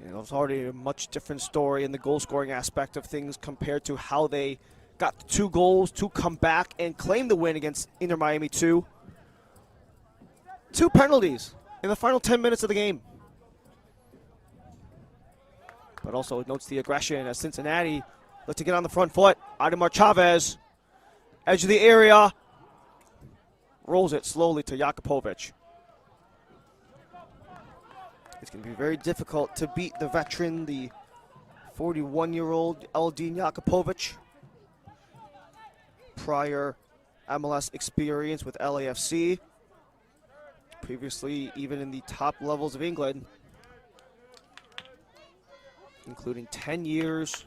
It was already a much different story in the goal-scoring aspect of things compared to how they got the 2 goals to come back and claim the win against Inter Miami 2. 2 penalties in the final 10 minutes of the game. But also it notes the aggression as Cincinnati look to get on the front foot. Ademar Chavez, edge of the area, rolls it slowly to Jakupovic. It's going to be very difficult to beat the veteran, the 41-year-old Eldin Jakupovic. Prior MLS experience with LAFC. Previously, even in the top levels of England, including 10 years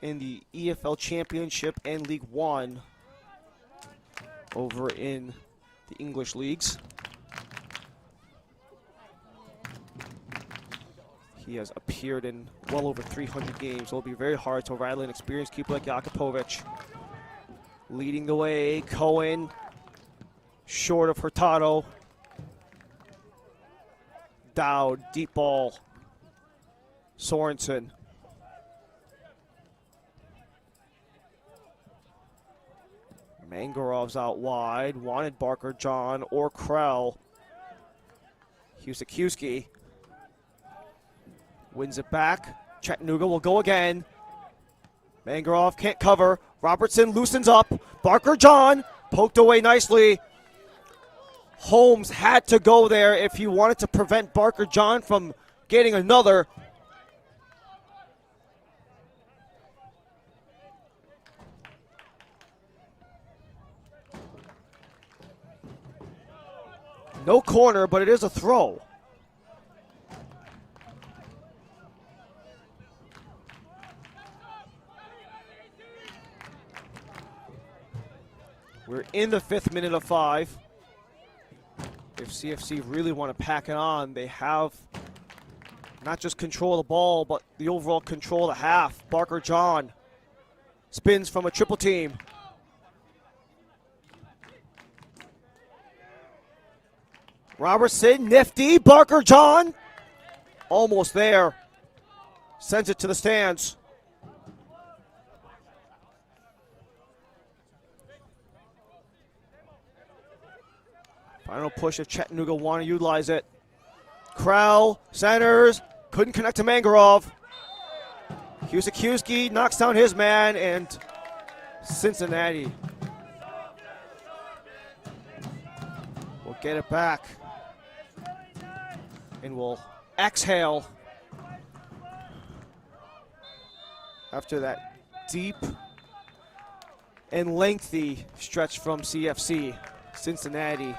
in the EFL Championship and League One over in the English leagues. He has appeared in well over 300 games. It'll be very hard to rattle an experienced keeper like Jakupovic. Leading the way, Cohen, short of Hurtado. Dowd, deep ball. Sorensen. Mangarov's out wide. Wanted Barker John or Krell. Husikiewski wins it back. Chattanooga will go again. Mangarov can't cover. Robertson loosens up. Barker John poked away nicely. Holmes had to go there if he wanted to prevent Barker John from getting another. No corner, but it is a throw. We're in the 5th minute of 5. If CFC really want to pack it on, they have not just control of the ball, but the overall control of the half. Barker John spins from a triple team. Robertson, nifty. Barker John, almost there. Sends it to the stands. Final push if Chattanooga want to utilize it. Krell, centers, couldn't connect to Mangarov. Husikiewski knocks down his man, and Cincinnati will get it back. And will exhale after that deep and lengthy stretch from CFC. Cincinnati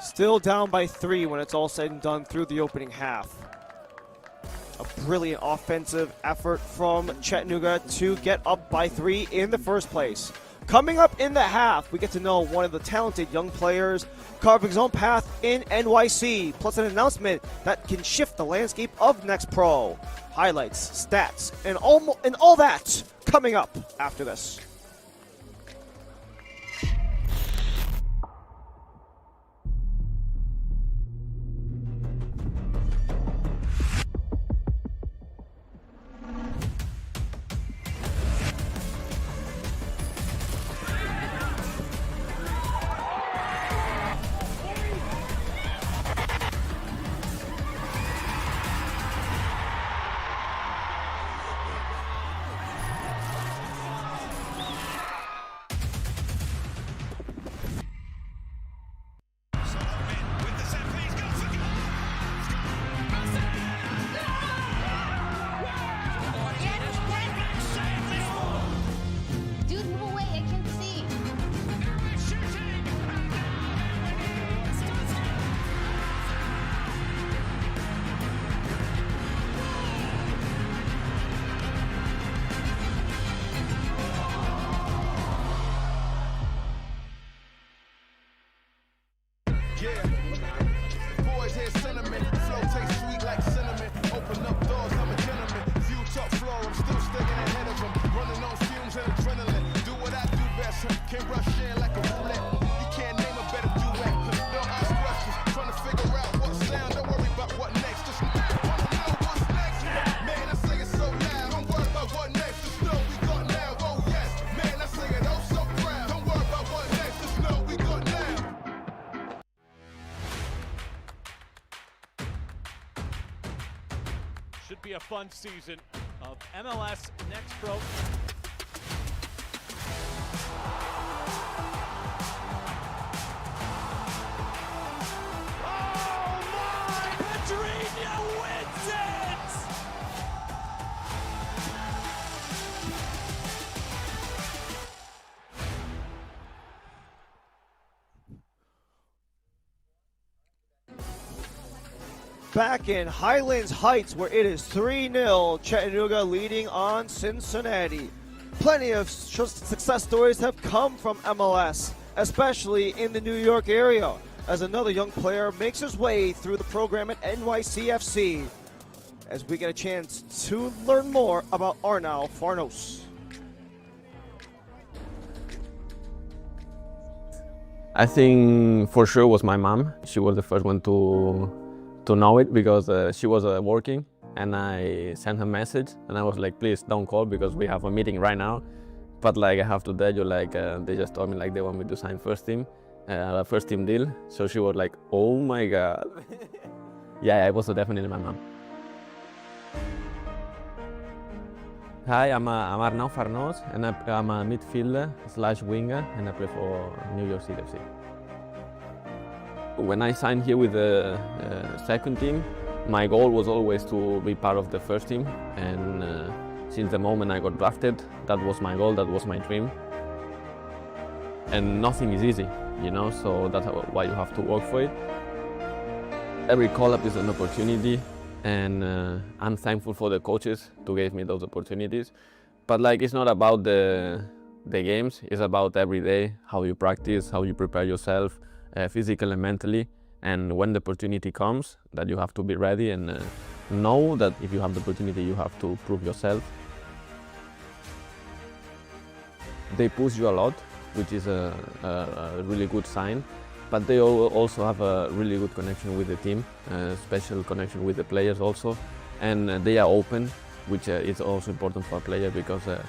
still down by 3 when it's all said and done through the opening half. A brilliant offensive effort from Chattanooga to get up by 3 in the first place. Coming up in the half, we get to know one of the talented young players carving his own path in NYC, plus an announcement that can shift the landscape of Next Pro. Highlights, stats, and all that coming up after this. can rush in like a roulette. You can't name a better duet. Don't ask questions, trying to figure out what sound. Don't worry about what next, just wanna know what's next. Man, I say it so loud. Don't worry about what next, just know we got now. Oh yes, man, I say it oh so proud. Don't worry about what next, just know we got now. Should be a fun season of MLS Next Pro. Oh my! Pedrinho wins it! Back in Highlands Heights, where it is 3-0, Chattanooga leading on Cincinnati. Plenty of success stories have come from MLS, especially in the New York area, as another young player makes his way through the program at NYCFC, as we get a chance to learn more about Arnau Farnos. I think for sure was my mom. She was the first one to know it because she was working, and I sent her a message and I was like, please don't call because we have a meeting right now. But like I have to tell you, like they just told me like they want me to sign first team deal. So she was like, oh my God. Yeah, it was definitely my mom. Hi, I'm Arnau Farnos, and I'm a midfielder / winger, and I play for New York City FC. When I signed here with the second team, my goal was always to be part of the first team, and since the moment I got drafted, that was my goal, that was my dream. And nothing is easy, you know, so that's why you have to work for it. Every call-up is an opportunity, and I'm thankful for the coaches to give me those opportunities. But like, it's not about the games, it's about every day, how you practice, how you prepare yourself, physically and mentally, and when the opportunity comes, that you have to be ready and know that if you have the opportunity, you have to prove yourself. They push you a lot, which is a really good sign, but they also have a really good connection with the team, special connection with the players also, and they are open, which is also important for a player because it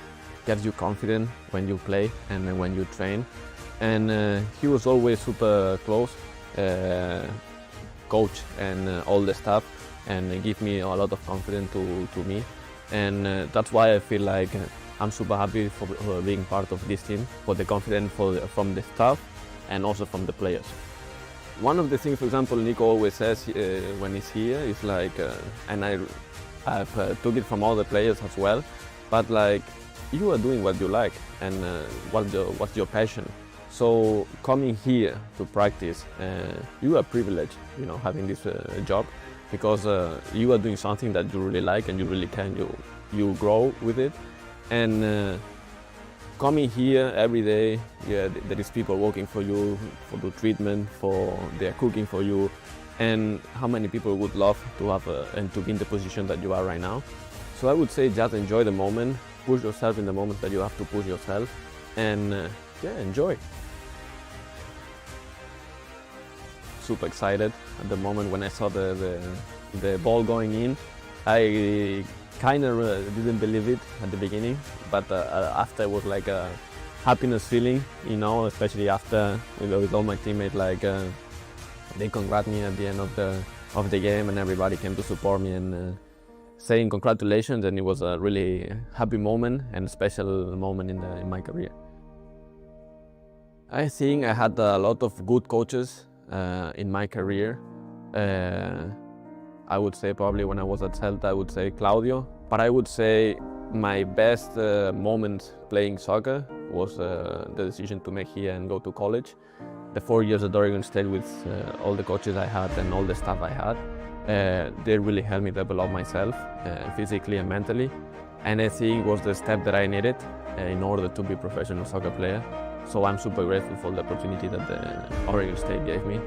gets you confident when you play and when you train. And he was always super close, coach and all the staff, and give me a lot of confidence to me. And that's why I feel like I'm super happy for being part of this team, for the confidence from the staff and also from the players. One of the things, for example, Nico always says when he's here is like, and I've took it from all the players as well, but like, you are doing what you like and what's your passion. So coming here to practice, you are privileged, you know, having this job, because you are doing something that you really like and you really can, you grow with it. And coming here every day, yeah, there is people working for you, for the treatment, they are cooking for you, and how many people would love to have and to be in the position that you are right now. So I would say just enjoy the moment, push yourself in the moment that you have to push yourself, and yeah, enjoy. Super excited at the moment when I saw the ball going in. I kind of didn't believe it at the beginning, but after it was like a happiness feeling, you know, especially after with all my teammates, like they congrat me at the end of the game, and everybody came to support me and saying congratulations, and it was a really happy moment and special moment in my career. I think I had a lot of good coaches in my career. I would say probably when I was at Celta, I would say Claudio. But I would say my best moment playing soccer was the decision to make here and go to college. The 4 years at Oregon State with all the coaches I had and all the staff I had, they really helped me develop myself physically and mentally. And I think it was the step that I needed in order to be a professional soccer player. So I'm super grateful for the opportunity that the Oregon State gave me.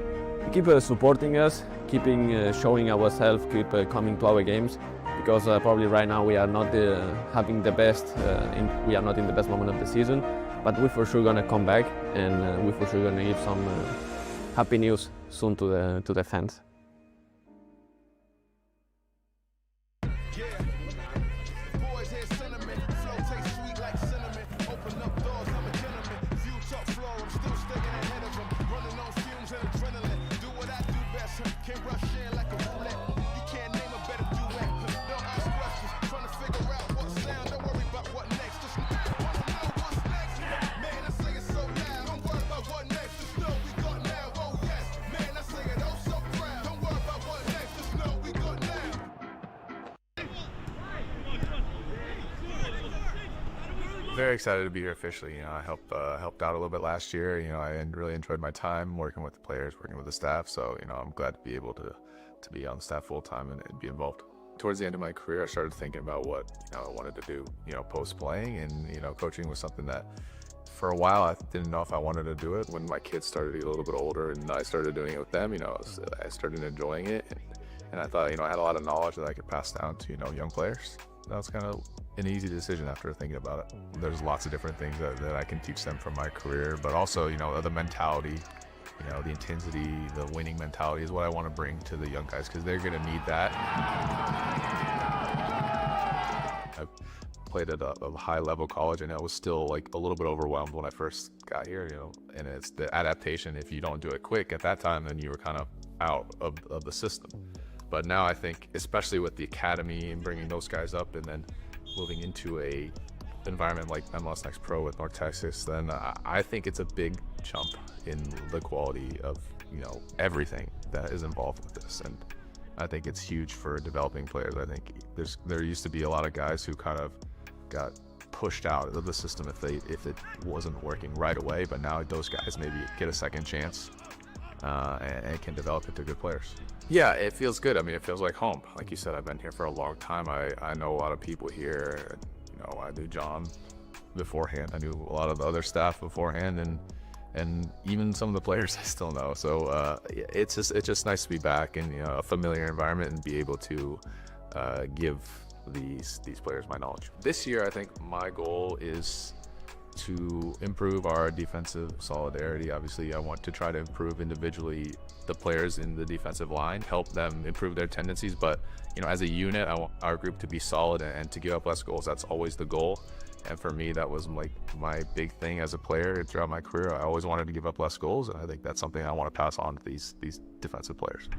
Keep supporting us, keeping showing ourselves, keep coming to our games, because probably right now we are not having the best, we are not in the best moment of the season, but we're for sure gonna come back, and we're for sure gonna give some happy news soon to the fans. Boys hear sentiment, flow tastes sweet like cinnamon. Open up doors, I'm a gentleman. View top floor, I'm still staying ahead of them. Running on fumes and adrenaline. Do what I do best, can't rush in like a roulette. You can't name a better duet. Don't ask questions, trying to figure out what sound. Don't worry about what next, just wanna know what's next. Man, I say it so loud. Don't worry about what next, just know we got now. Oh yes, man, I say it oh so proud. Don't worry about what next, just know we got now. Very excited to be here officially. I helped out a little bit last year. I really enjoyed my time working with the players, working with the staff. So I'm glad to be able to be on the staff full time and be involved. Towards the end of my career, I started thinking about what I wanted to do. Post playing, and coaching was something that for a while I didn't know if I wanted to do it. When my kids started to get a little bit older and I started doing it with them, I started enjoying it, and I thought I had a lot of knowledge that I could pass down to young players. That was kind of an easy decision after thinking about it. There's lots of different things that I can teach them from my career, but also, the mentality, the intensity, the winning mentality is what I want to bring to the young guys, because they're going to need that. I played at a high-level college, and I was still a little bit overwhelmed when I first got here, and it's the adaptation. If you don't do it quick at that time, then you were kind of out of the system. But now I think, especially with the academy and bringing those guys up, and then moving into a environment like MLS Next Pro with North Texas, then I think it's a big jump in the quality of everything that is involved with this, and I think it's huge for developing players. I think there used to be a lot of guys who kind of got pushed out of the system if it wasn't working right away, but now those guys maybe get a second chance and can develop into good players. Yeah, it feels good. I mean, it feels like home. Like you said, I've been here for a long time. I know a lot of people here. I knew John beforehand. I knew a lot of the other staff beforehand, and even some of the players I still know. So it's just nice to be back in a familiar environment and be able to give these players my knowledge. This year, I think my goal is to improve our defensive solidarity. Obviously, I want to try to improve individually the players in the defensive line, help them improve their tendencies. But as a unit, I want our group to be solid and to give up less goals. That's always the goal. And for me, that was my big thing as a player throughout my career. I always wanted to give up less goals, and I think that's something I want to pass on to these defensive players.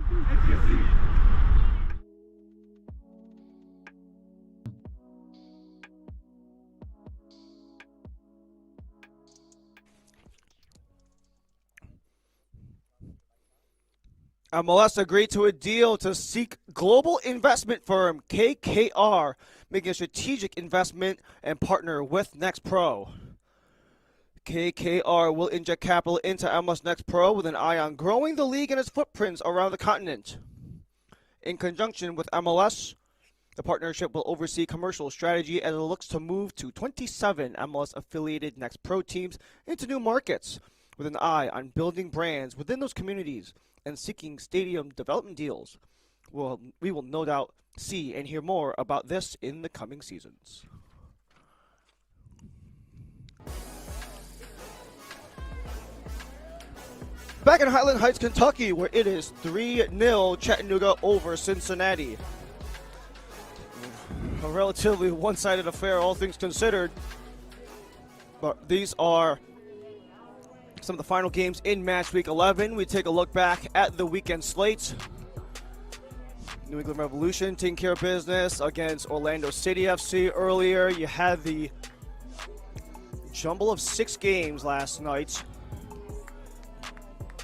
MLS agreed to a deal to seek global investment firm KKR, making a strategic investment and partner with Next Pro. KKR will inject capital into MLS Next Pro with an eye on growing the league and its footprints around the continent. In conjunction with MLS, the partnership will oversee commercial strategy as it looks to move to 27 MLS-affiliated Next Pro teams into new markets, with an eye on building brands within those communities and seeking stadium development deals. We will no doubt see and hear more about this in the coming seasons. Back in Highland Heights, Kentucky, where it is 3-0 Chattanooga over Cincinnati. A relatively one-sided affair, all things considered. But these are some of the final games in match week 11. We take a look back at the weekend slate. New England Revolution taking care of business against Orlando City FC earlier. You had the jumble of 6 games last night,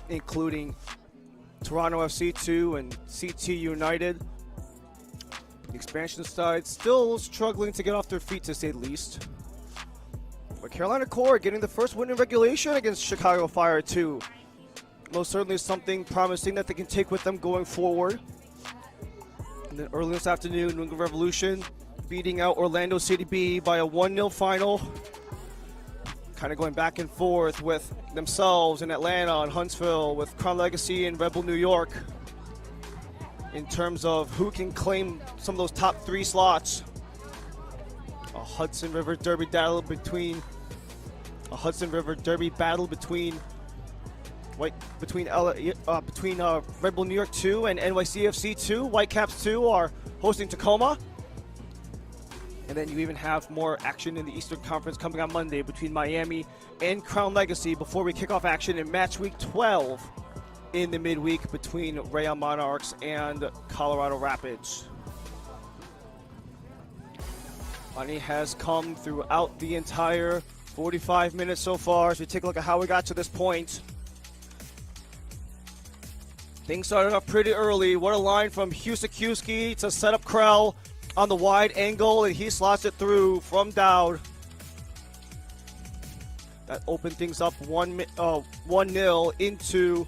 including Toronto FC 2 and CT United. The expansion side still struggling to get off their feet, to say the least. But Carolina Core getting the first win in regulation against Chicago Fire 2. Most certainly something promising that they can take with them going forward. And then early this afternoon, New England Revolution beating out Orlando City B by a 1-0 final. Kind of going back and forth with themselves in Atlanta and Huntsville, with Crown Legacy and Red Bull New York, in terms of who can claim some of those top 3 slots. A Hudson River Derby battle between A Hudson River Derby battle between Red Bull New York 2 and NYCFC 2. Whitecaps 2 are hosting Tacoma. And then you even have more action in the Eastern Conference coming on Monday between Miami and Crown Legacy before we kick off action in match week 12 in the midweek between Rayon Monarchs and Colorado Rapids. Money has come throughout the entire 45 minutes so far as we take a look at how we got to this point. Things started off pretty early. What a line from Husakiewski to set up Krell on the wide angle, and he slots it through from Dowd. That opened things up 1-0 into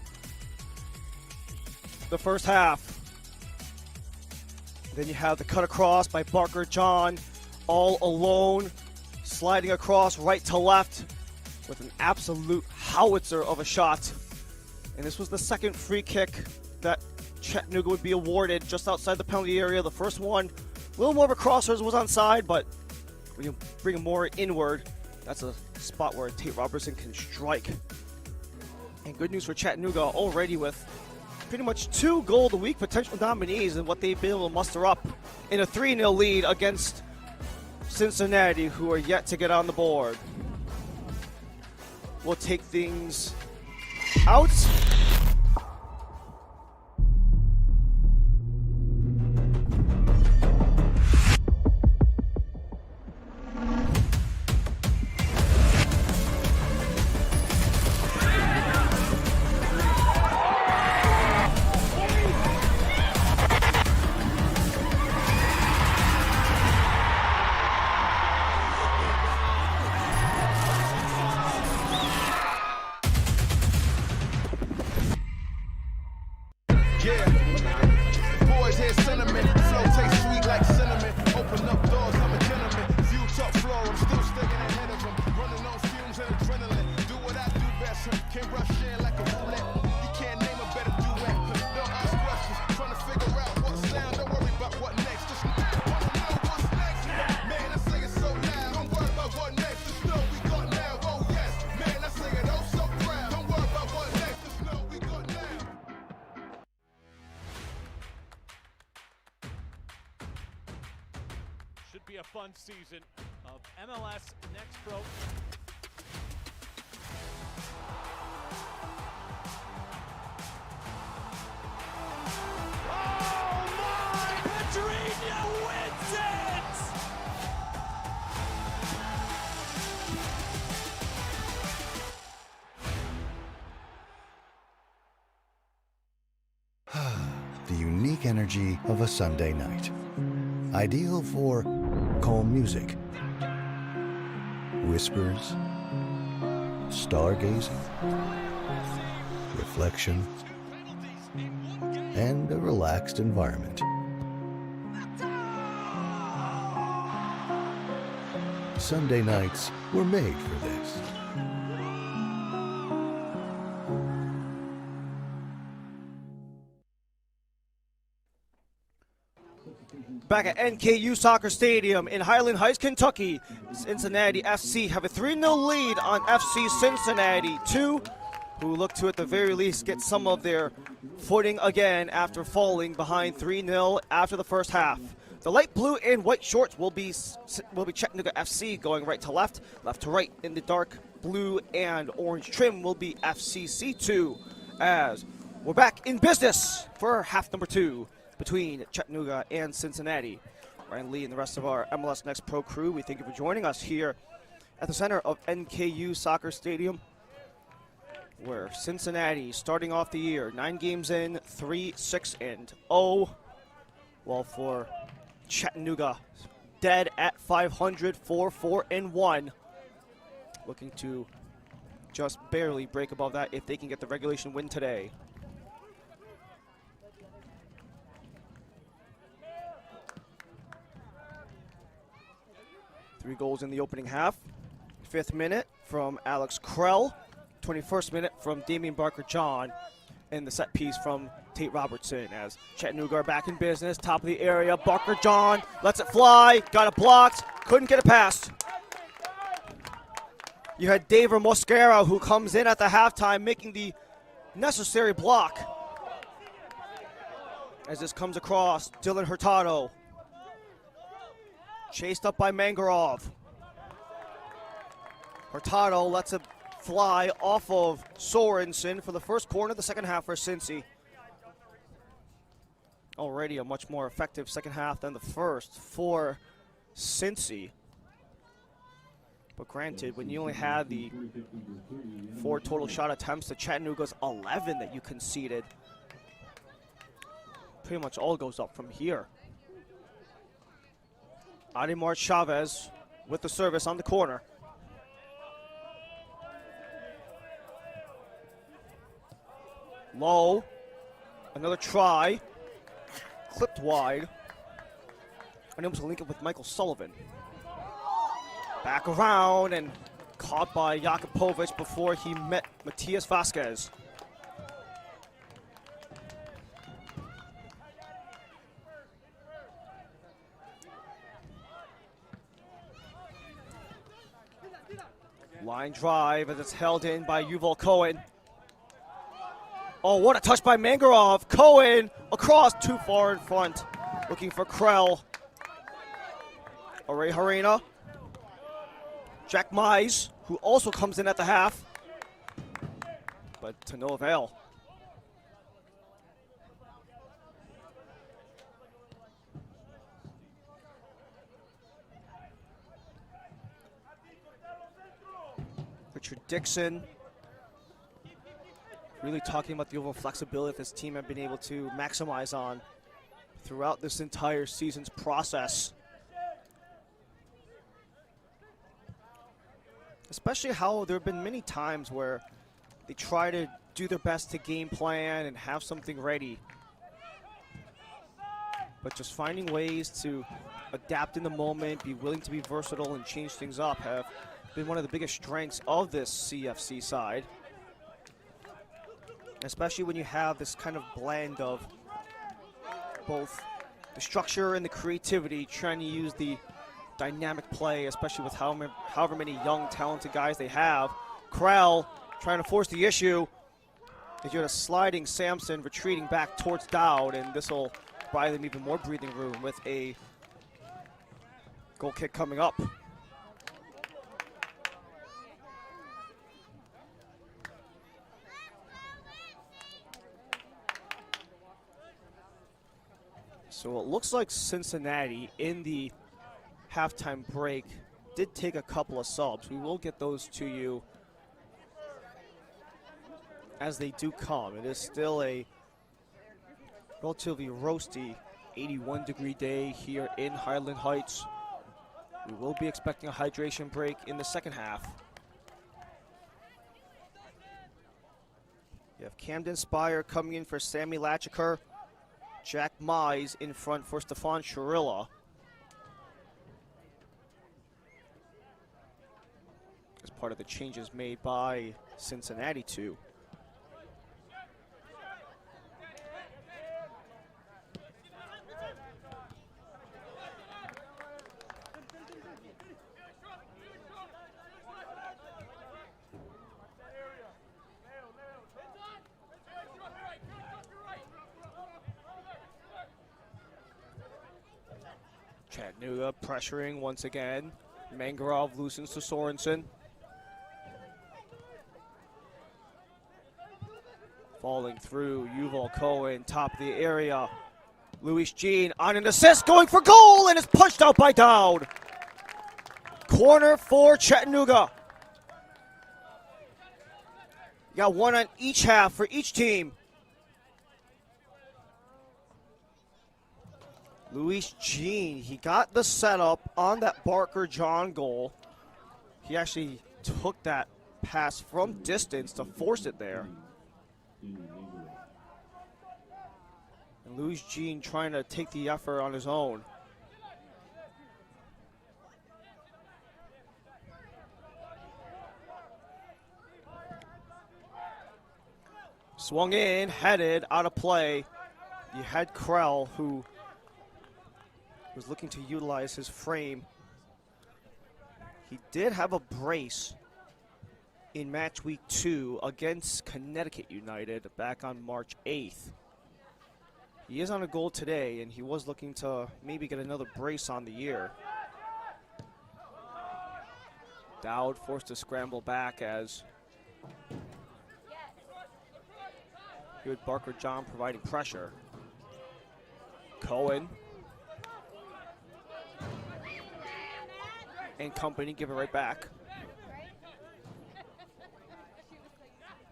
the first half. Then you have the cut across by Barker John, all alone, sliding across right to left with an absolute howitzer of a shot. And this was the second free kick that Chattanooga would be awarded just outside the penalty area. The first one, a little more of a crosser, was onside, but when you bring it more inward, that's a spot where Tate Robertson can strike. And good news for Chattanooga, already with pretty much 2 goal of the week potential nominees and what they've been able to muster up in a 3-0 lead against Cincinnati, who are yet to get on the board. We'll take things out. Boys hear sentiment, flow tastes sweet like cinnamon. Open up doors, I'm a gentleman. View top floor, I'm still staying ahead of them. Running on fumes and adrenaline. Do what I do best, can rush in like a roulette. You can't name a better duet. Don't ask questions, trying to figure out what sound. Don't worry about what next, just wanna know what's next. Man, I say it so loud. Don't worry about what next, just know we got now. Oh yes, man, I say it oh so proud. Don't worry about what next, just know we got now. Should be a fun season of MLS Next Pro. Oh my! Pedrinho wins it! The unique energy of a Sunday night. Ideal for calm music, whispers, stargazing, reflection, and a relaxed environment. Sunday nights were made for this. Back at NKU Soccer Stadium in Highland Heights, Kentucky, Cincinnati FC have a 3-0 lead on FC Cincinnati 2, who look to at the very least get some of their footing again after falling behind 3-0 after the first half. The light blue and white shorts will be Chattanooga FC going right to left, left to right. In the dark blue and orange trim will be FCC2, as we're back in business for half number 2 between Chattanooga and Cincinnati. Ryan Lee and the rest of our MLS Next Pro crew, we thank you for joining us here at the center of NKU Soccer Stadium, where Cincinnati starting off the year 9 games in, 3-6-0, while for Chattanooga dead at 500, 4-4-1, looking to just barely break above that if they can get the regulation win today. Three goals in the opening half. 5th minute from Alex Krell. 21st minute from Damian Barker-John. And the set piece from Tate Robertson as Chattanooga are back in business. Top of the area. Barker-John lets it fly. Got it blocked. Couldn't get it past. You had David Mosquera, who comes in at the halftime, making the necessary block. As this comes across, Dylan Hurtado. Chased up by Mangarov. Hurtado lets it fly off of Sorensen for the first corner of the second half for Cincy. Already a much more effective second half than the first for Cincy. But granted, when you only had the 4 total shot attempts to Chattanooga's 11 that you conceded, pretty much all goes up from here. Ademar Chavez with the service on the corner. Low, another try, clipped wide. Unable to link it with Michael Sullivan. Back around and caught by Jakupovic before he met Matias Vasquez. Line drive as it's held in by Yuval Cohen. Oh, what a touch by Mangarov. Cohen across, too far in front. Looking for Krell. Ore Harena. Jack Mize, who also comes in at the half. But to no avail. Richard Dixon. Really talking about the overall flexibility this team have been able to maximize on throughout this entire season's process. Especially how there have been many times where they try to do their best to game plan and have something ready. But just finding ways to adapt in the moment, be willing to be versatile and change things up have been one of the biggest strengths of this CFC side. Especially when you have this kind of blend of both the structure and the creativity, trying to use the dynamic play, especially with however many young, talented guys they have. Krell trying to force the issue. As you had a sliding Samson retreating back towards Dowd, and this will buy them even more breathing room with a goal kick coming up. So it looks like Cincinnati in the halftime break did take a couple of subs. We will get those to you as they do come. It is still a relatively roasty 81-degree day here in Highland Heights. We will be expecting a hydration break in the second half. You have Camden Spire coming in for Sammy Latchiker. Jack Mize in front for Stefan Chirilla. As part of the changes made by Cincinnati too. Chattanooga pressuring once again. Mangarov loosens to Sorensen. Falling through, Yuval Cohen, top of the area. Luis Jean on an assist, going for goal, and is punched out by Dowd. Corner for Chattanooga. You got one on each half for each team. Luis Jean, he got the setup on that Barker John goal. He actually took that pass from distance to force it there. And Luis Jean trying to take the effort on his own. Swung in, headed, out of play. You had Krell, who was looking to utilize his frame. He did have a brace in match week 2 against Connecticut United back on March 8th. He is on a goal today, and he was looking to maybe get another brace on the year. Dowd forced to scramble back as good Barker John providing pressure. Cohen and company give it right back.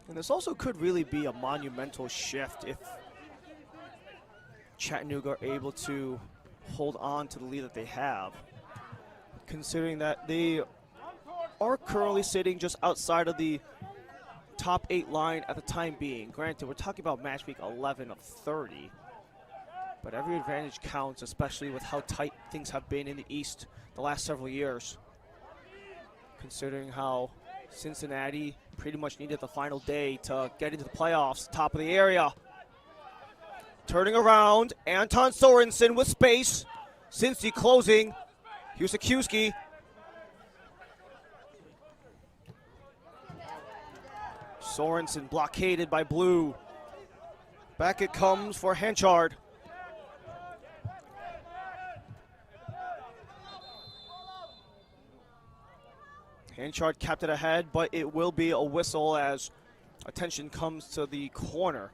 And this also could really be a monumental shift if Chattanooga are able to hold on to the lead that they have, considering that they are currently sitting just outside of the top 8 line at the time being. Granted, we're talking about match week 11 of 30, but every advantage counts, especially with how tight things have been in the East the last several years, considering how Cincinnati pretty much needed the final day to get into the playoffs, top of the area. Turning around, Anton Sorensen with space. Cincy closing. Husakiewski. Sorensen blockaded by Blue. Back it comes for Hanchard. Hanchard kept it ahead, but it will be a whistle as attention comes to the corner.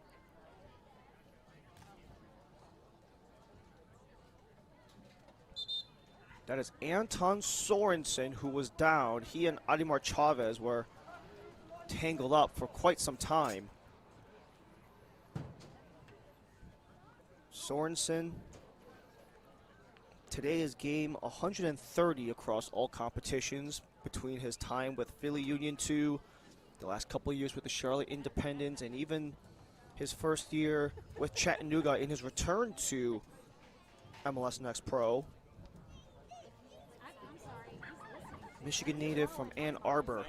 That is Anton Sorensen who was down. He and Ademar Chavez were tangled up for quite some time. Sorensen, today is game 130 across all competitions between his time with Philly Union 2, the last couple of years with the Charlotte Independents, and even his first year with Chattanooga in his return to MLS Next Pro. Michigan native from Ann Arbor.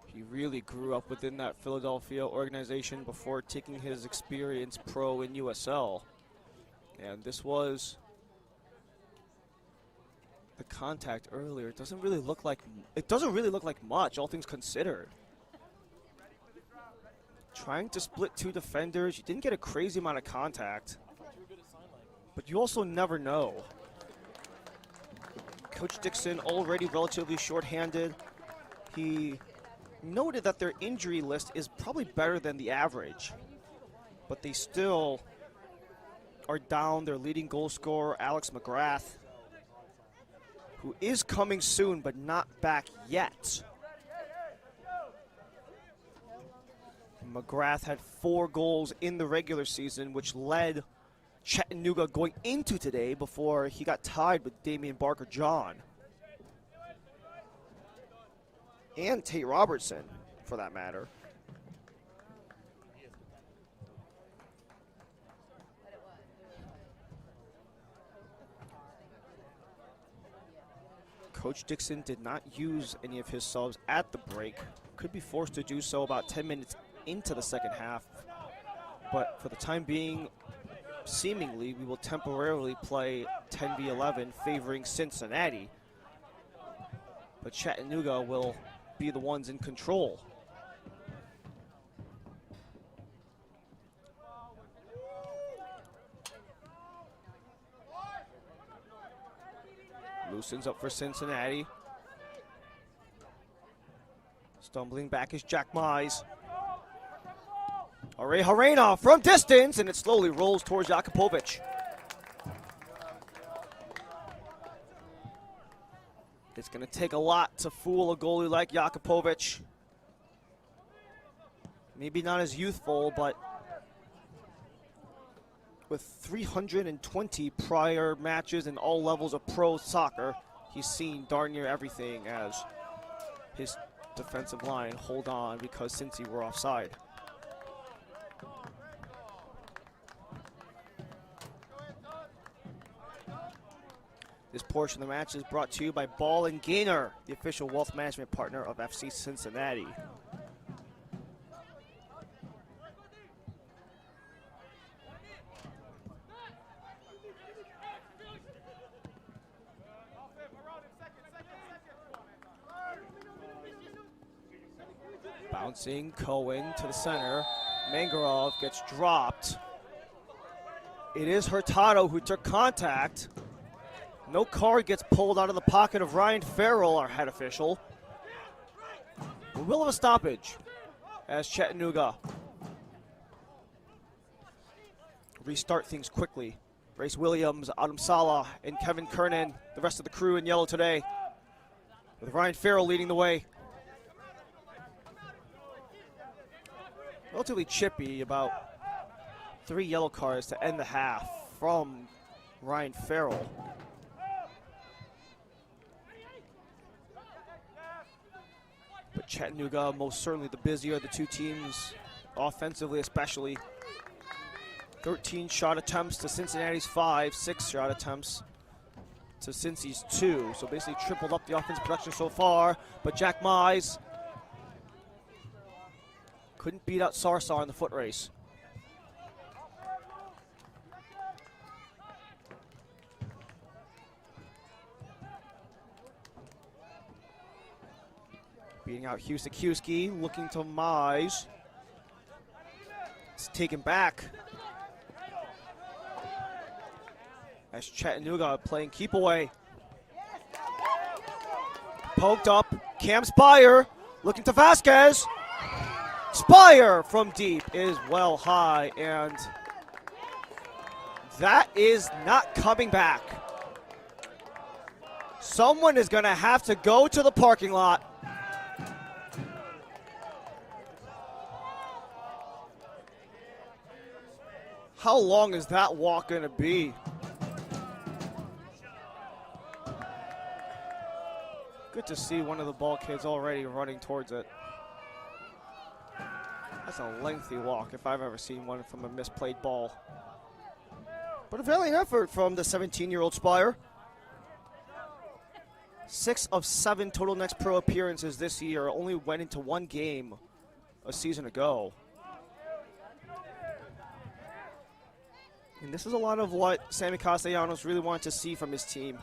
He really grew up within that Philadelphia organization before taking his experience pro in USL. And this was the contact earlier. It doesn't really look like much, all things considered. Trying to split 2 defenders. You didn't get a crazy amount of contact, but you also never know. Coach Dixon already relatively short-handed. He noted that their injury list is probably better than the average, but they still are down their leading goal scorer, Alex McGrath, who is coming soon but not back yet. McGrath had 4 goals in the regular season, which led Chattanooga going into today before he got tied with Damian Barker John. And Tate Robertson, for that matter. Coach Dixon did not use any of his subs at the break. Could be forced to do so about 10 minutes into the second half. But for the time being, seemingly, we will temporarily play 10v11 favoring Cincinnati. But Chattanooga will be the ones in control. Loosens up for Cincinnati. Stumbling back is Jack Mize. Harena from distance, and it slowly rolls towards Jakupovic. It's going to take a lot to fool a goalie like Jakupovic. Maybe not as youthful, but with 320 prior matches in all levels of pro soccer, he's seen darn near everything as his defensive line hold on because Cincy were offside. This portion of the match is brought to you by Ball & Gainer, the official wealth management partner of FC Cincinnati. Bouncing Cohen to the center. Mangarov gets dropped. It is Hurtado who took contact. No card gets pulled out of the pocket of Ryan Farrell, our head official. We will have a stoppage as Chattanooga restart things quickly. Brace Williams, Adam Sala, and Kevin Kernan, the rest of the crew in yellow today, with Ryan Farrell leading the way. Relatively chippy, about 3 yellow cards to end the half from Ryan Farrell. But Chattanooga, most certainly the busier of the two teams, offensively especially. 13 shot attempts to Cincinnati's 5, 6 shot attempts to Cincy's 2. So basically tripled up the offensive production so far. But Jack Mize couldn't beat out Sarsar in the foot race. Beating out Husakiewski, looking to Mize. It's taken back. As Chattanooga playing keep away. Poked up, Cam Spire looking to Vasquez. Spire from deep is well high, and that is not coming back. Someone is going to have to go to the parking lot. How long is that walk going to be? Good to see one of the ball kids already running towards it. That's a lengthy walk if I've ever seen one from a misplayed ball. But a valiant effort from the 17-year-old Spire. 6 of 7 total Next Pro appearances this year. Only went into 1 game a season ago. And this is a lot of what Sammy Castellanos really wanted to see from his team.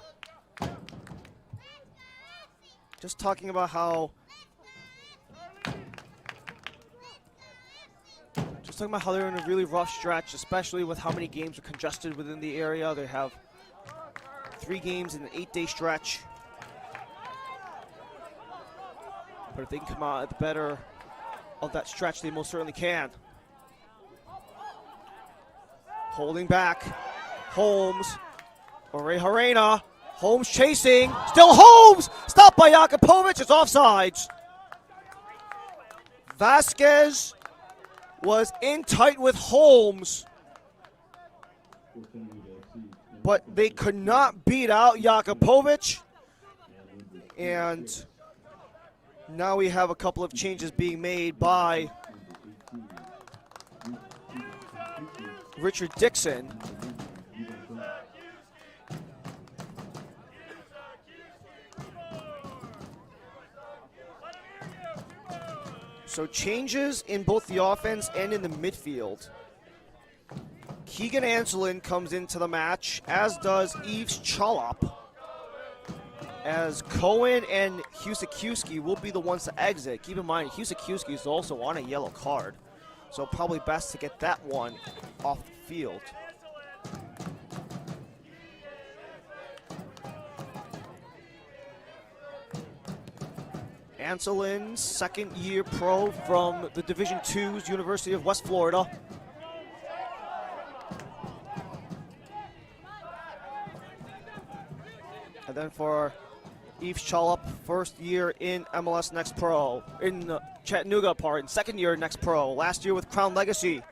Just talking about how they're in a really rough stretch, especially with how many games are congested within the area. They have 3 games in an 8-day stretch. But if they can come out at the better of that stretch, they most certainly can. Holding back, Holmes, Orejharena. Holmes chasing, still Holmes! Stopped by Jakupovic, it's offsides. Vasquez was in tight with Holmes, but they could not beat out Jakupovic. And now we have a couple of changes being made by Richard Dixon. So changes in both the offense and in the midfield. Keegan Anselin comes into the match, as does Yves Chalop. As Cohen and Husakiewski will be the ones to exit. Keep in mind, Husakiewski is also on a yellow card, so probably best to get that one off the field. Anselin, 2nd-year pro from the Division II's University of West Florida. And then for Yves Chalop, 1st year in MLS Next Pro, in Chattanooga, 2nd year Next Pro, last year with Crown Legacy.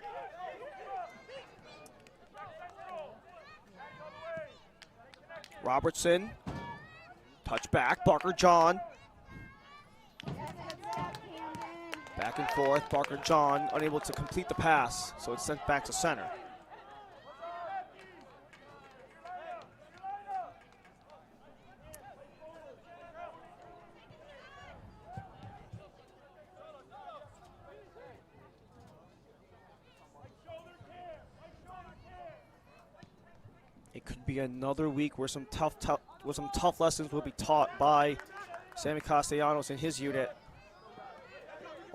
Robertson, touch back, Barker John. Back and forth, Barker John unable to complete the pass, so it's sent back to center. It could be another week where some tough lessons will be taught by Sammy Castellanos and his unit.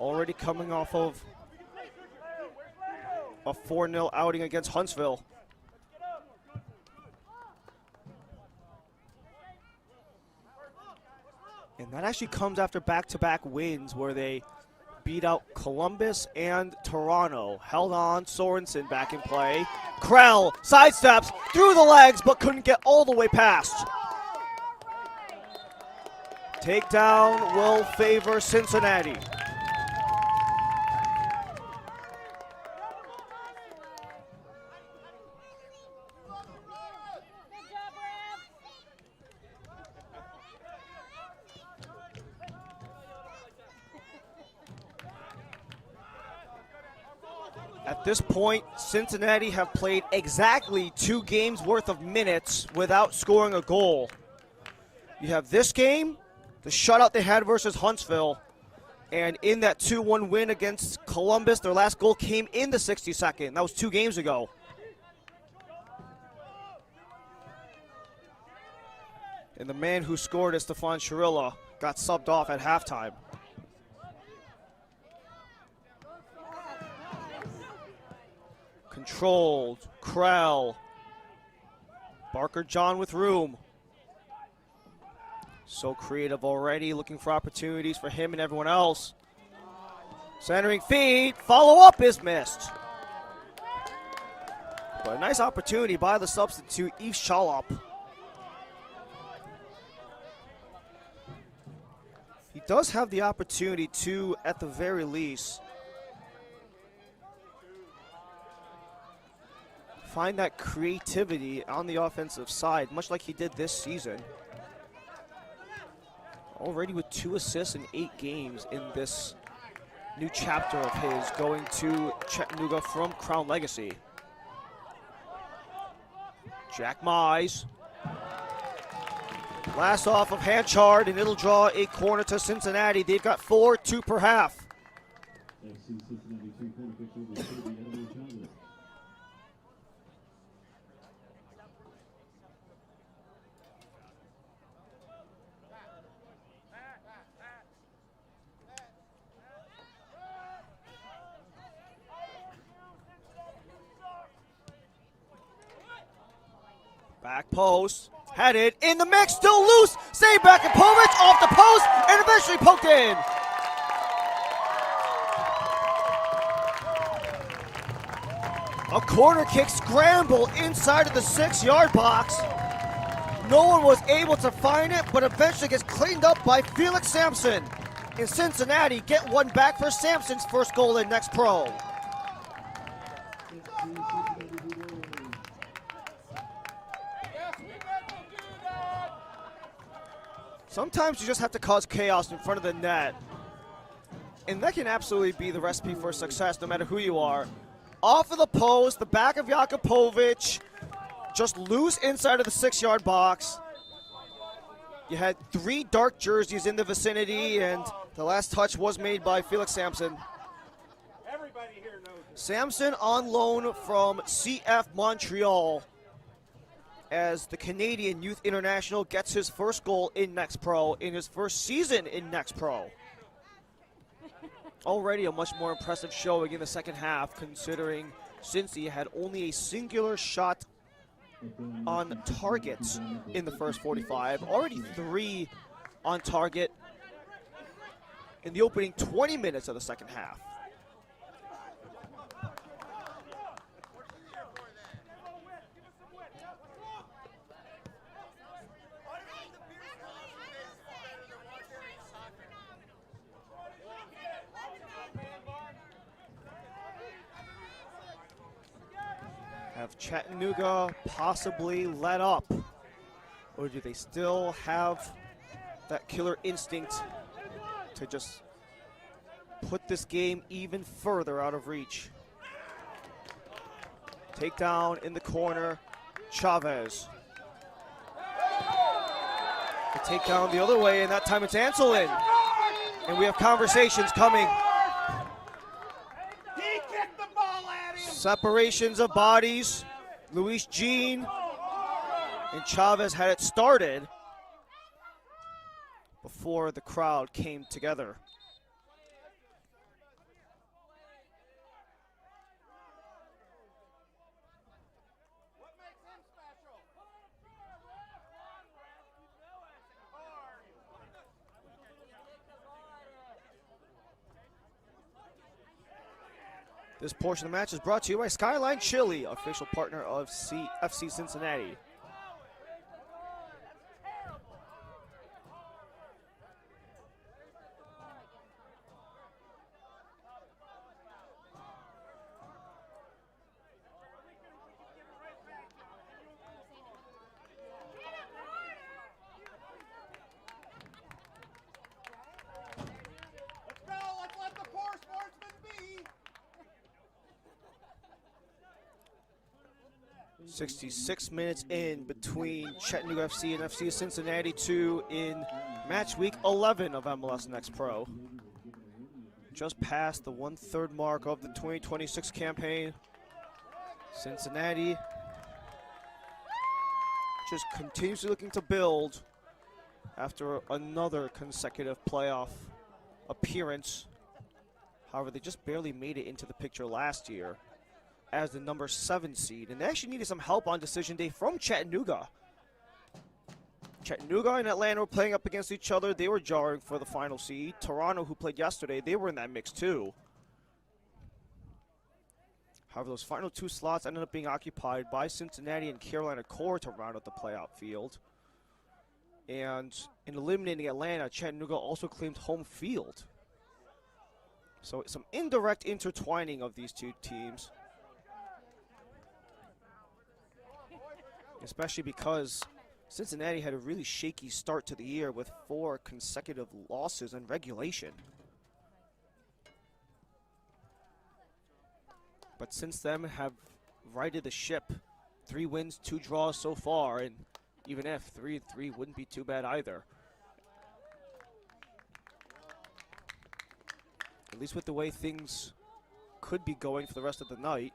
Already coming off of a 4-0 outing against Huntsville. And that actually comes after back-to-back wins where they beat out Columbus and Toronto. Held on, Sorensen back in play. Krell sidesteps through the legs but couldn't get all the way past. Takedown will favor Cincinnati. At this point, Cincinnati have played exactly 2 games worth of minutes without scoring a goal. You have this game, the shutout they had versus Huntsville, and in that 2-1 win against Columbus, their last goal came in the 62nd. That was 2 games ago. And the man who scored is Stefan Chirilla, got subbed off at halftime. Controlled, Krell. Barker John with room. So creative already, looking for opportunities for him and everyone else. Centering feed, follow-up is missed. But a nice opportunity by the substitute, Yves Chalop. He does have the opportunity to, at the very least, find that creativity on the offensive side, much like he did this season. Already with 2 assists in 8 games in this new chapter of his, going to Chattanooga from Crown Legacy. Jack Mize. Last off of Hanchard, and it'll draw a corner to Cincinnati. They've got 4-2 per half. Back post, headed in the mix, still loose. Save back and Povich off the post and eventually poked in. A corner kick scramble inside of the 6-yard box. No one was able to find it, but eventually gets cleaned up by Felix Sampson. And Cincinnati get one back for Sampson's first goal in Next Pro. Sometimes you just have to cause chaos in front of the net. And that can absolutely be the recipe for success no matter who you are. Off of the post, the back of Jakupovic, just loose inside of the 6-yard box. You had 3 dark jerseys in the vicinity, and the last touch was made by Felix Sampson. Sampson on loan from CF Montreal, as the Canadian Youth International gets his first goal in Next Pro in his first season in Next Pro. Already a much more impressive showing in the second half, considering Cincy had only a singular shot on target in the first 45. Already 3 on target in the opening 20 minutes of the second half. Have Chattanooga possibly let up? Or do they still have that killer instinct to just put this game even further out of reach? Takedown in the corner, Chavez. The takedown the other way, and that time it's Anselin. And we have conversations coming. Separations of bodies. Luis Jean and Chavez had it started before the crowd came together. This portion of the match is brought to you by Skyline Chili, official partner of FC Cincinnati. Let's go. Let's let the poor sportsman be. 66 minutes in between Chattanooga FC and FC Cincinnati 2 in match week 11 of MLS Next Pro. Just past the 1/3 mark of the 2026 campaign. Cincinnati just continuously looking to build after another consecutive playoff appearance. However, they just barely made it into the picture last year as the number 7 seed, and they actually needed some help on decision day from Chattanooga. Chattanooga and Atlanta were playing up against each other. They were jarring for the final seed. Toronto, who played yesterday, they were in that mix too. However, those final 2 slots ended up being occupied by Cincinnati and Carolina Core to round out the playoff field. And in eliminating Atlanta, Chattanooga also claimed home field. So some indirect intertwining of these two teams. Especially because Cincinnati had a really shaky start to the year with 4 consecutive losses in regulation. But since then have righted the ship. 3 wins, 2 draws so far, and even if 3-3 wouldn't be too bad either. At least with the way things could be going for the rest of the night.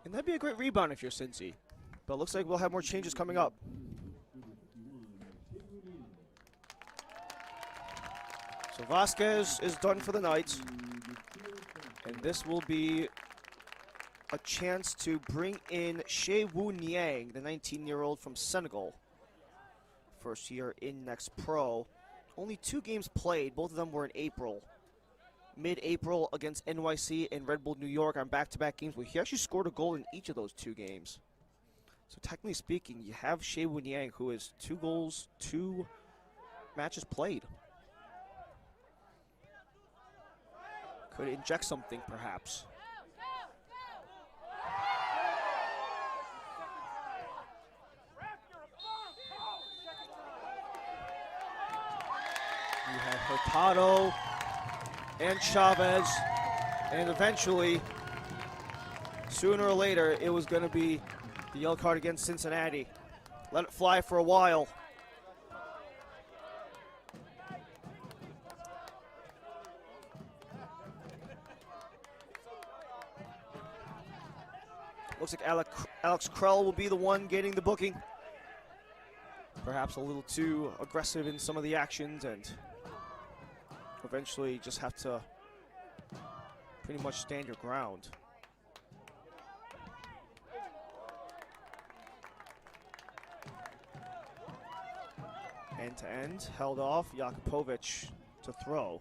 And that'd be a great rebound if you're Cincy. But it looks like we'll have more changes coming up. So Vasquez is done for the night. And this will be a chance to bring in Shea Wu Niang, the 19-year-old from Senegal. First year in Next Pro. Only 2 games played. Both of them were in April. Mid-April against NYC and Red Bull New York on back-to-back games where he actually scored a goal in each of those 2 games. So technically speaking, you have Shea Wu Niang, who is 2 goals, 2 matches played. Could inject something, perhaps. You have Hurtado and Chavez, and eventually, sooner or later, it was going to be the yellow card against Cincinnati. Let it fly for a while. Looks like Alex Krell will be the one getting the booking. Perhaps a little too aggressive in some of the actions, and eventually just have to pretty much stand your ground. End to end, held off, Jakupovic to throw.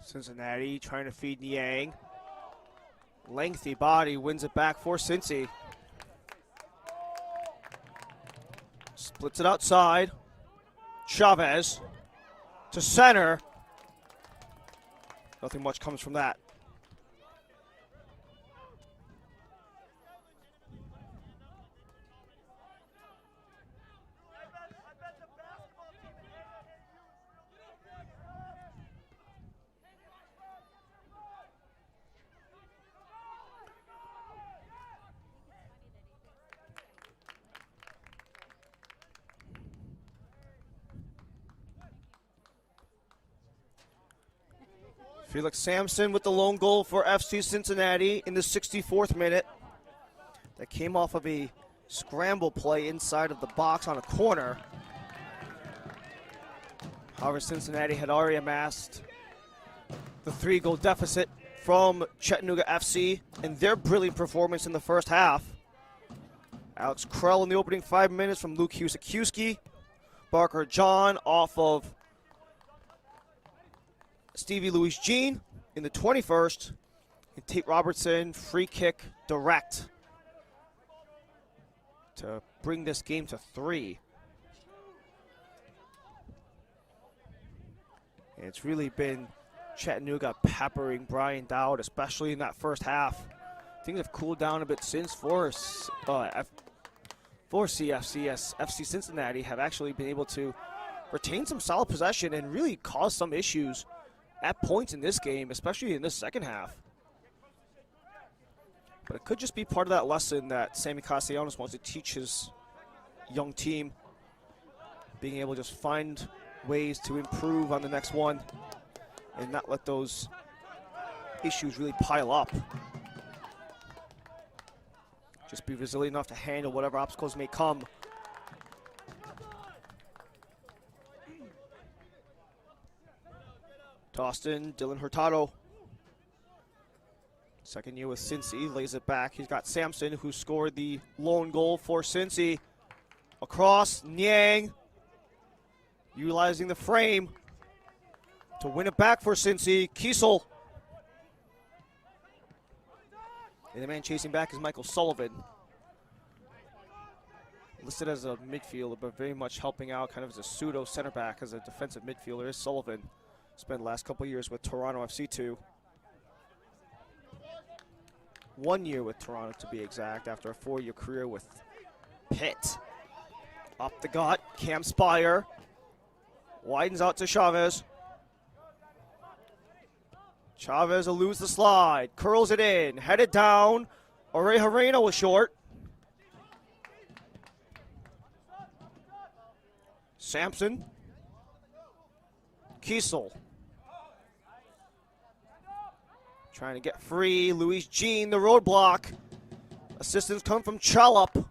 Cincinnati trying to feed Niang. Lengthy body wins it back for Cincy. Splits it outside. Chavez to center. Nothing much comes from that. Felix Sampson with the lone goal for FC Cincinnati in the 64th minute. That came off of a scramble play inside of the box on a corner. However, Cincinnati had already amassed the 3-goal deficit from Chattanooga FC in their brilliant performance in the first half. Alex Krell in the opening 5 minutes from Luke Husikiewski. Barker John off of Stevie Louis Jean in the 21st. And Tate Robertson, free kick direct to bring this game to 3. And it's really been Chattanooga peppering Brian Dowd, especially in that first half. Things have cooled down a bit since for CFC, as FC Cincinnati have actually been able to retain some solid possession and really cause some issues at points in this game, especially in this second half. But it could just be part of that lesson that Sammy Castellanos wants to teach his young team, being able to just find ways to improve on the next one and not let those issues really pile up. Just be resilient enough to handle whatever obstacles may come. Tostin, Dylan Hurtado. Second year with Cincy, lays it back. He's got Sampson, who scored the lone goal for Cincy. Across, Niang, utilizing the frame to win it back for Cincy. Kiesel. And the man chasing back is Michael Sullivan. Listed as a midfielder, but very much helping out kind of as a pseudo center back as a defensive midfielder is Sullivan. Spent the last couple years with Toronto FC too. 1 year with Toronto to be exact, after a 4-year career with Pitt. Up the gut, Cam Spire. Widens out to Chavez. Chavez eludes the slide, curls it in, headed down. Orejorena was short. Sampson. Kiesel. Trying to get free. Luis Jean, the roadblock. Assistance come from Chalop.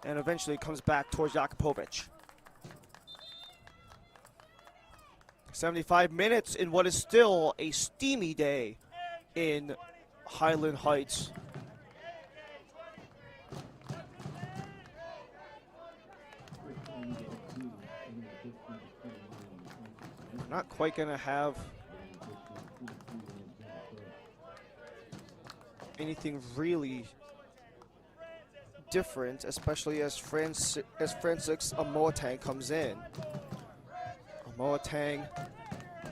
And eventually comes back towards Jakupovic. 75 minutes in what is still a steamy day in Highland Heights. Not quite going to have anything really different, especially as Francis Amoateng comes in. Amoateng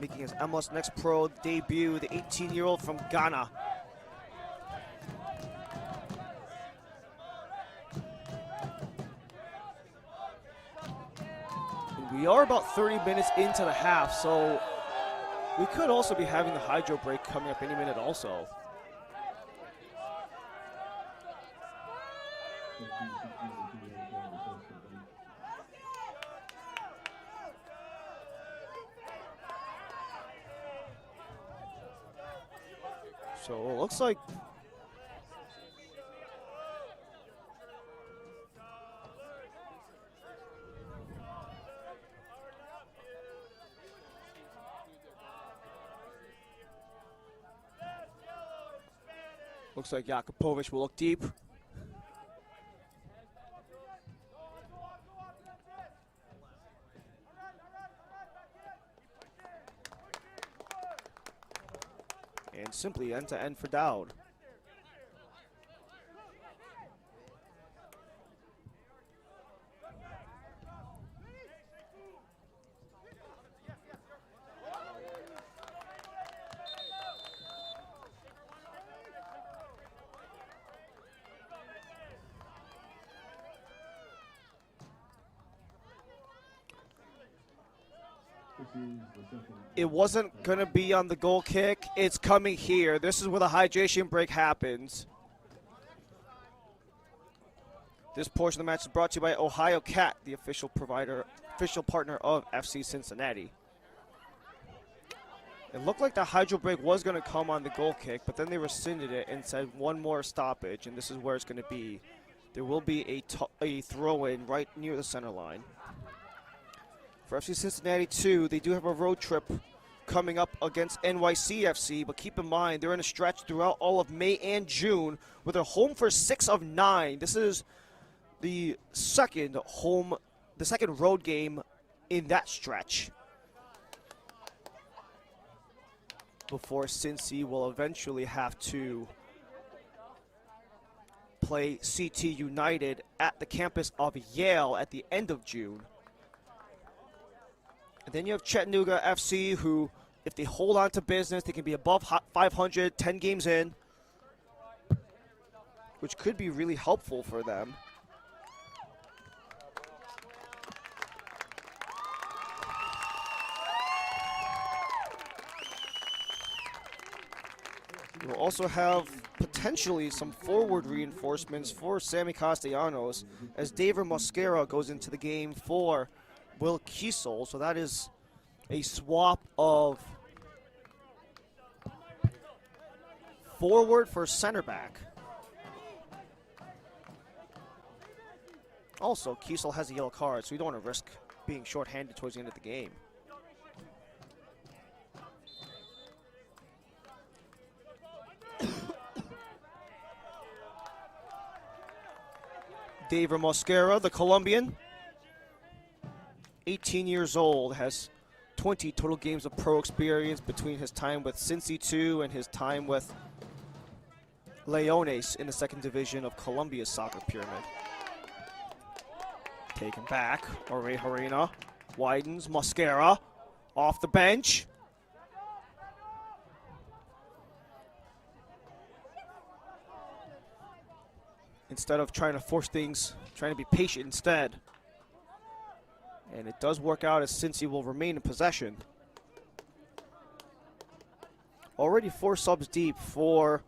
making his MLS Next Pro debut, the 18-year-old from Ghana. And we are about 30 minutes into the half, so we could also be having the hydro break coming up any minute also. So it looks like Jakupovic will look deep. And simply end-to-end for Dowd. It wasn't going to be on the goal kick. It's coming here. This is where the hydration break happens. This portion of the match is brought to you by Ohio Cat, the official partner of FC Cincinnati. It looked like the hydro break was going to come on the goal kick, but then they rescinded it and said one more stoppage, and this is where it's going to be. There will be a throw-in right near the center line. For FC Cincinnati 2, they do have a road trip coming up against NYCFC, but keep in mind they're in a stretch throughout all of May and June where they're home for 6 of 9. This is the second road game in that stretch before Cincy will eventually have to play CT United at the campus of Yale at the end of June. And then you have Chattanooga FC, who, if they hold on to business, they can be above 500, 10 games in, which could be really helpful for them. We'll also have potentially some forward reinforcements for Sammy Castellanos as David Mosquera goes into the game for Will Kiesel. So that is a swap of forward for center back. Also, Kiesel has a yellow card, so you don't want to risk being shorthanded towards the end of the game. David Mosquera, the Colombian, 18 years old, has 20 total games of pro experience between his time with Cincy 2 and his time with Leones in the second division of Colombia's soccer pyramid. Taken back, Harina widens, Mosquera off the bench. Instead of trying to force things, trying to be patient instead. And it does work out as Cincy will remain in possession. Already 4 subs deep for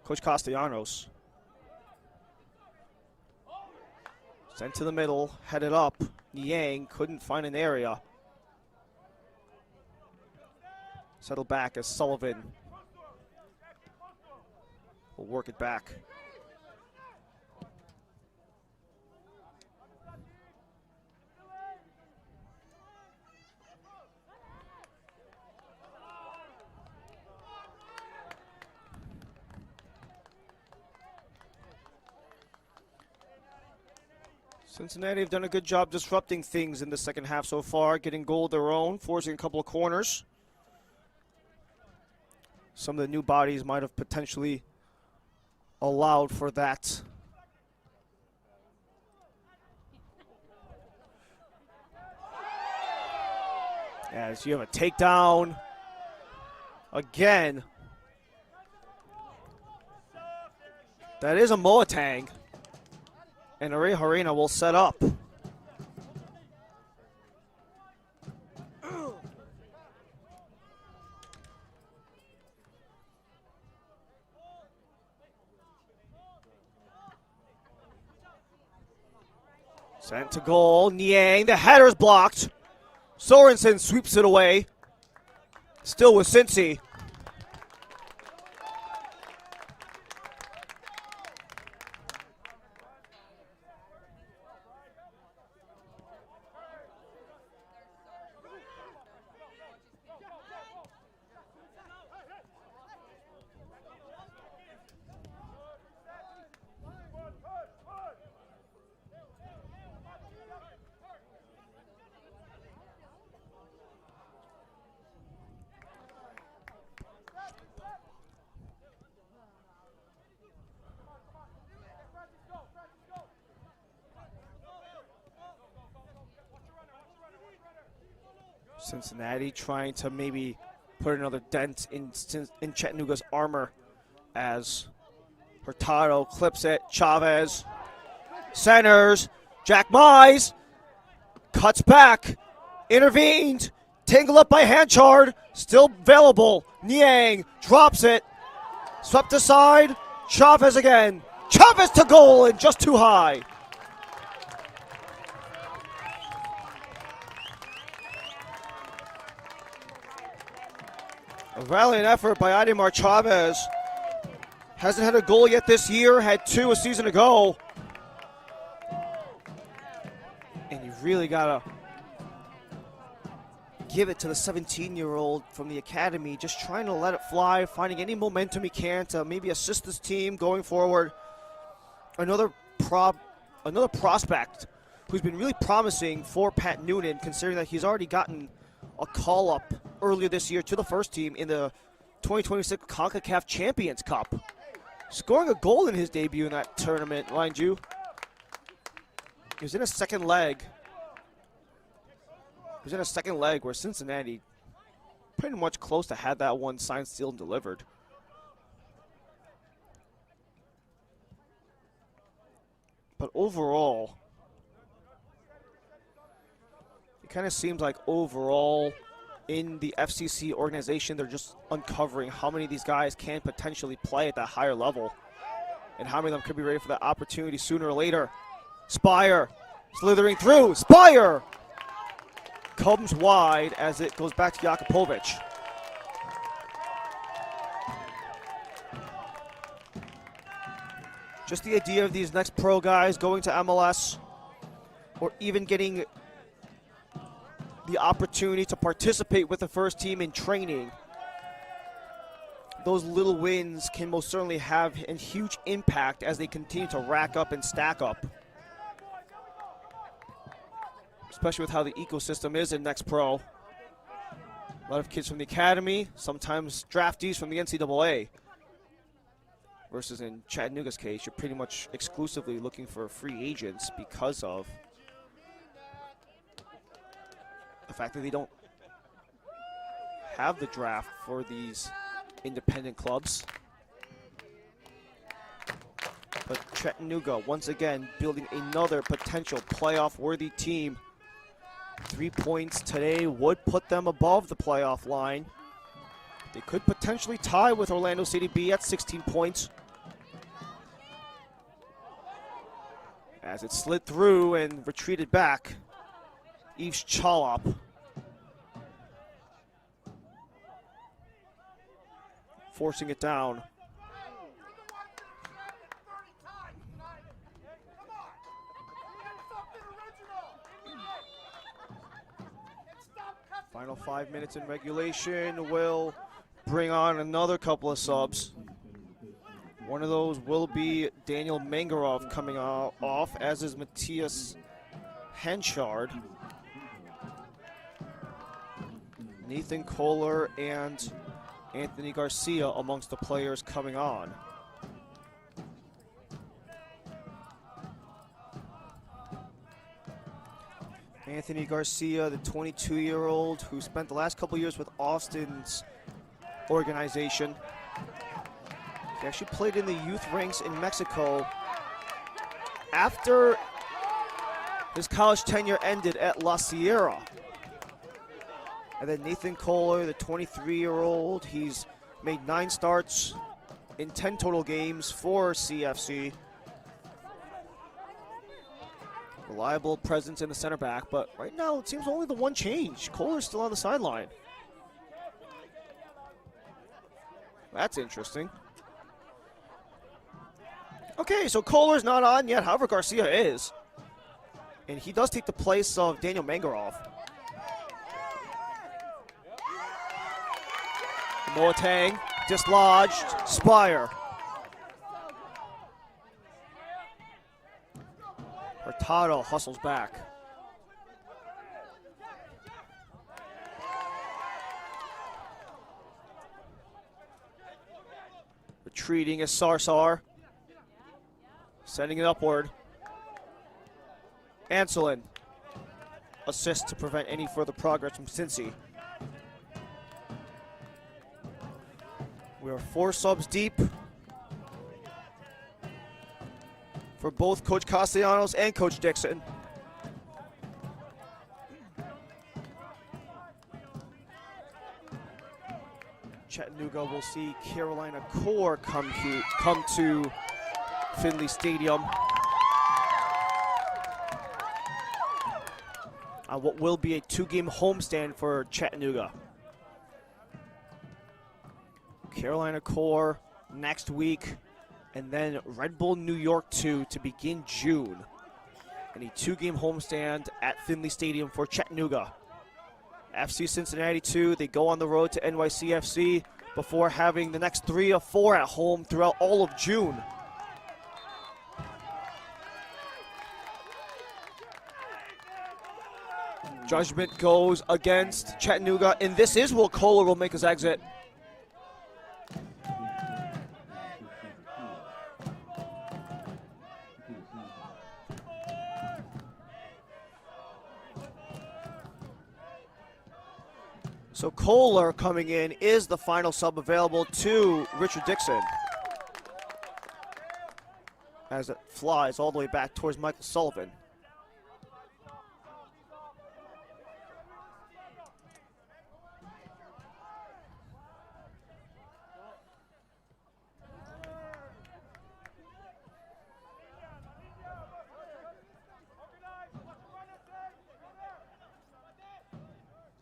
Coach Castellanos. Sent to the middle, headed up. Niang couldn't find an area. Settled back as Sullivan will work it back. Cincinnati have done a good job disrupting things in the second half so far, getting goal of their own, forcing a couple of corners. Some of the new bodies might have potentially allowed for that. As you have a takedown again. That is a Moatang. And Harina will set up. Sent to goal. Niang, the header's blocked. Sorensen sweeps it away. Still with Cincy. Cincinnati trying to maybe put another dent in Chattanooga's armor as Hurtado clips it. Chavez centers. Jack Mize cuts back. Intervened. Tangled up by Hanchard. Still available. Niang drops it. Swept aside. Chavez again. Chavez to goal and just too high. A valiant effort by Ademar Chavez. Hasn't had a goal yet this year, had 2 a season ago. And you really gotta give it to the 17-year-old from the academy, just trying to let it fly, finding any momentum he can to maybe assist this team going forward. Another prospect who's been really promising for Pat Noonan, considering that he's already gotten a call-up earlier this year to the first team in the 2026 CONCACAF Champions Cup. Scoring a goal in his debut in that tournament, mind you. He was in a second leg. He was in a second leg where Cincinnati pretty much close to had that one signed, sealed, and delivered. But overall, it kind of seems like overall in the FCC organization, they're just uncovering how many of these guys can potentially play at that higher level and how many of them could be ready for that opportunity sooner or later. Spire slithering through. Spire comes wide as it goes back to Jakupovic. Just the idea of these next pro guys going to MLS or even getting the opportunity to participate with the first team in training. Those little wins can most certainly have a huge impact as they continue to rack up and stack up. Especially with how the ecosystem is in Next Pro. A lot of kids from the academy, sometimes draftees from the NCAA. Versus in Chattanooga's case, you're pretty much exclusively looking for free agents because of the fact that they don't have the draft for these independent clubs. But Chattanooga, once again, building another potential playoff-worthy team. 3 points today would put them above the playoff line. They could potentially tie with Orlando City B at 16 points. As it slid through and retreated back, Yves Chalop. Forcing it down. Final 5 minutes in regulation will bring on another couple of subs. One of those will be Daniel Mangarov coming off, as is Matthias Henchard. Nathan Kohler and Anthony Garcia amongst the players coming on. Anthony Garcia, the 22-year-old who spent the last couple years with Austin's organization. He actually played in the youth ranks in Mexico after his college tenure ended at La Sierra. And then Nathan Kohler, the 23-year-old, he's made 9 starts in 10 total games for CFC. Reliable presence in the center back, but right now it seems only the one change. Kohler's still on the sideline. That's interesting. Okay, so Kohler's not on yet, however Garcia is. And he does take the place of Daniel Mangarov. Moatang dislodged. Spire. Hurtado hustles back. Retreating is Sarsar. Sending it upward. Anselin. Assist to prevent any further progress from Cincy. We are 4 subs deep for both Coach Castellanos and Coach Dixon. Chattanooga will see Carolina Core come to Finley Stadium. What will be a 2-game homestand for Chattanooga. Carolina Core next week, and then Red Bull New York 2 to begin June. And a 2-game homestand at Finley Stadium for Chattanooga. FC Cincinnati 2, they go on the road to NYCFC before having the next 3 or 4 at home throughout all of June. Judgment goes against Chattanooga, and this is Will Kohler will make his exit. So Kohler coming in is the final sub available to Richard Dixon. As it flies all the way back towards Michael Sullivan.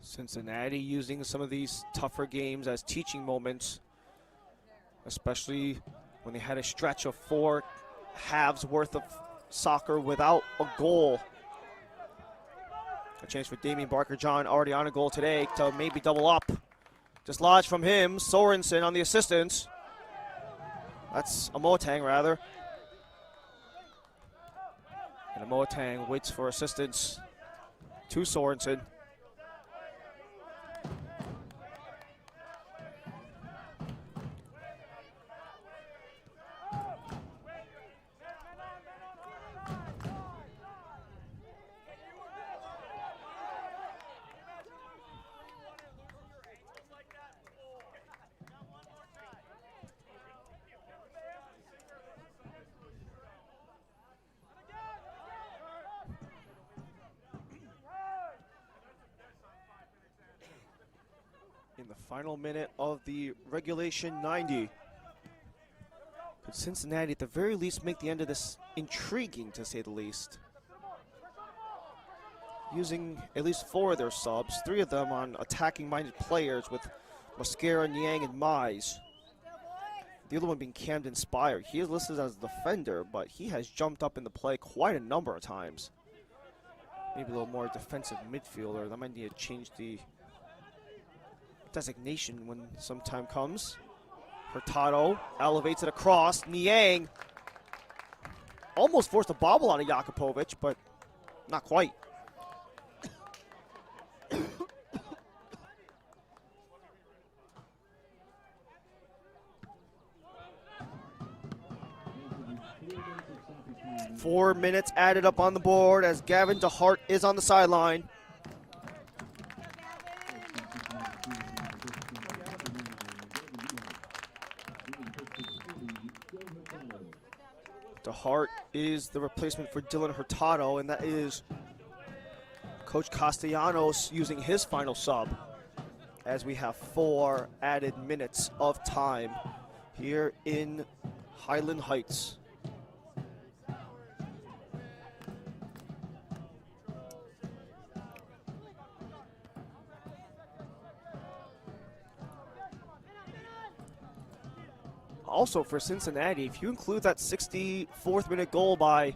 Cincinnati using some of these tougher games as teaching moments, especially when they had a stretch of 4 halves worth of soccer without a goal. A chance for Damian Barker-John already on a goal today to maybe double up. Dislodged from him, Sorensen on the assistance. That's Amoateng rather. And Amoateng waits for assistance to Sorensen. In the final minute of the regulation 90. Could Cincinnati at the very least make the end of this intriguing, to say the least? Using at least 4 of their subs, 3 of them on attacking-minded players with Mosquera, Niang, and Mize. The other one being Camden Spire. He is listed as a defender, but he has jumped up in the play quite a number of times. Maybe a little more defensive midfielder. That might need to change the designation when some time comes. Hurtado elevates it across. Niang almost forced a bobble on Jakupovic, but not quite. Four minutes added up on the board as Gavin DeHart is on the sideline. DeHart is the replacement for Dylan Hurtado, and that is Coach Castellanos using his final sub as we have 4 added minutes of time here in Highland Heights. Also for Cincinnati, if you include that 64th minute goal by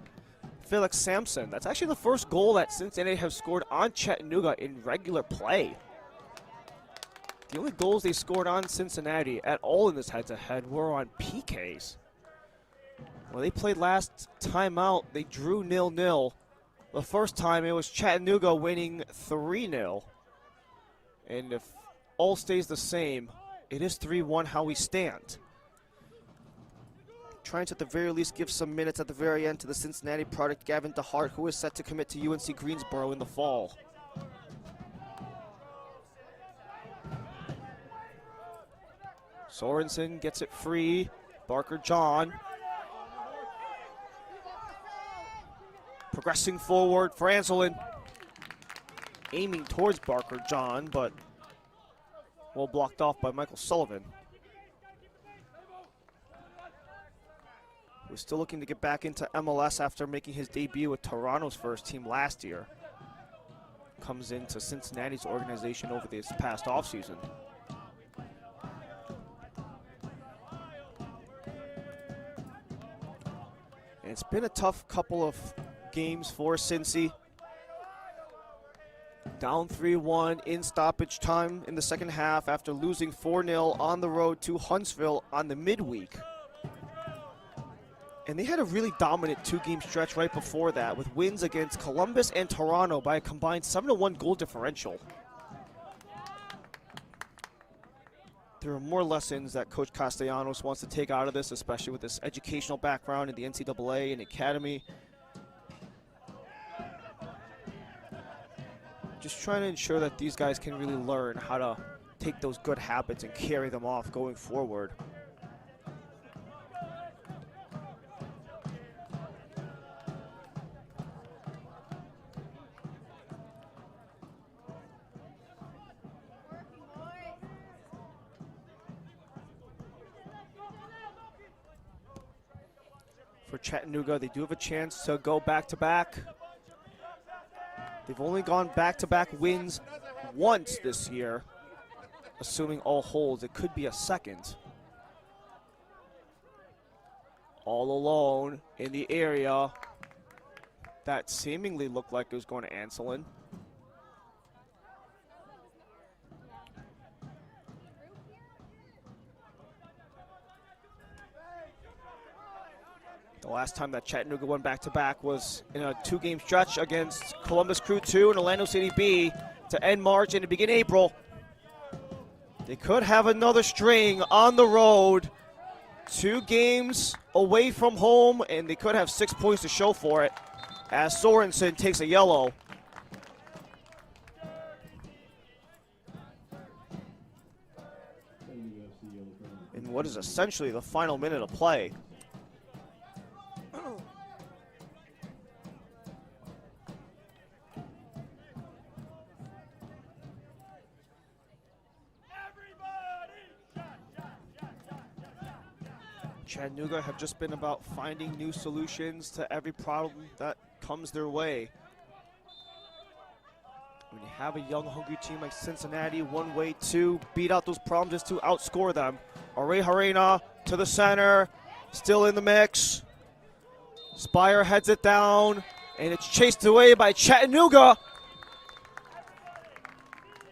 Felix Sampson, that's actually the first goal that Cincinnati have scored on Chattanooga in regular play. The only goals they scored on Cincinnati at all in this head-to-head were on PKs. When they played last time out, they drew 0-0. The first time it was Chattanooga winning 3-0. And if all stays the same, it is 3-1 how we stand. Trying to at the very least give some minutes at the very end to the Cincinnati product, Gavin DeHart, who is set to commit to UNC Greensboro in the fall. Sorensen gets it free. Barker-John. Progressing forward for Anselin. Aiming towards Barker-John, but Well blocked off by Michael Sullivan. Who's still looking to get back into MLS after making his debut with Toronto's first team last year. Comes into Cincinnati's organization over this past offseason. And it's been a tough couple of games for Cincy. Down 3-1 in stoppage time in the second half after losing 4-0 on the road to Huntsville on the midweek. And they had a really dominant two-game stretch right before that with wins against Columbus and Toronto by a combined 7-1 goal differential. There are more lessons that Coach Castellanos wants to take out of this, especially with his educational background in the NCAA and academy. Just trying to ensure that these guys can really learn how to take those good habits and carry them off going forward. For Chattanooga, they do have a chance to go back-to-back. They've only gone back-to-back wins once this year. Assuming all holds, it could be a second. All alone in the area that seemingly looked like it was going to Anselin. The last time that Chattanooga went back-to-back was in a two-game stretch against Columbus Crew 2 and Orlando City B to end March and to begin April. They could have another string on the road. 2 games away from home, and they could have 6 points to show for it as Sorensen takes a yellow. In what is essentially the final minute of play. Chattanooga have just been about finding new solutions to every problem that comes their way. When you have a young, hungry team like Cincinnati, one way to beat out those problems is to outscore them. Arena to the center, still in the mix. Spire heads it down, and it's chased away by Chattanooga.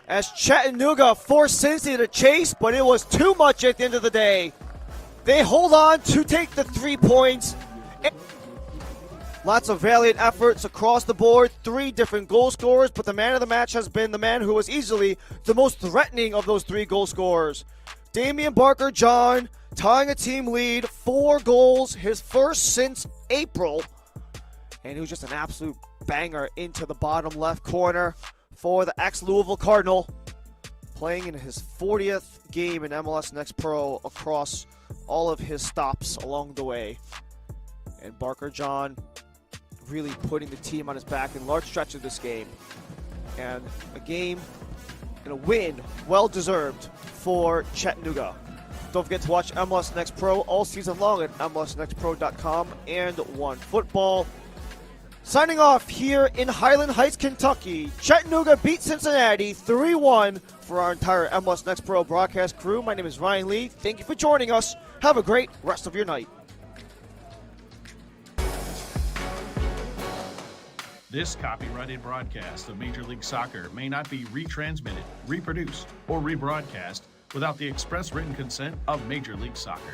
As Chattanooga forced Cincy to chase, but it was too much at the end of the day. They hold on to take the 3 points. Lots of valiant efforts across the board. 3 different goal scorers, but the man of the match has been the man who was easily the most threatening of those 3 goal scorers. Damian Barker-John tying a team lead, 4 goals, his first since April. And he was just an absolute banger into the bottom left corner for the ex-Louisville Cardinal. Playing in his 40th game in MLS Next Pro across all of his stops along the way. And Barker-John really putting the team on his back in large stretches of this game. And a game and a win well-deserved for Chattanooga. Don't forget to watch MLS Next Pro all season long at MLSNextPro.com and OneFootball. Signing off here in Highland Heights, Kentucky, Chattanooga beat Cincinnati 3-1 for our entire MLS Next Pro broadcast crew. My name is Ryan Lee. Thank you for joining us. Have a great rest of your night. This copyrighted broadcast of Major League Soccer may not be retransmitted, reproduced, or rebroadcast without the express written consent of Major League Soccer.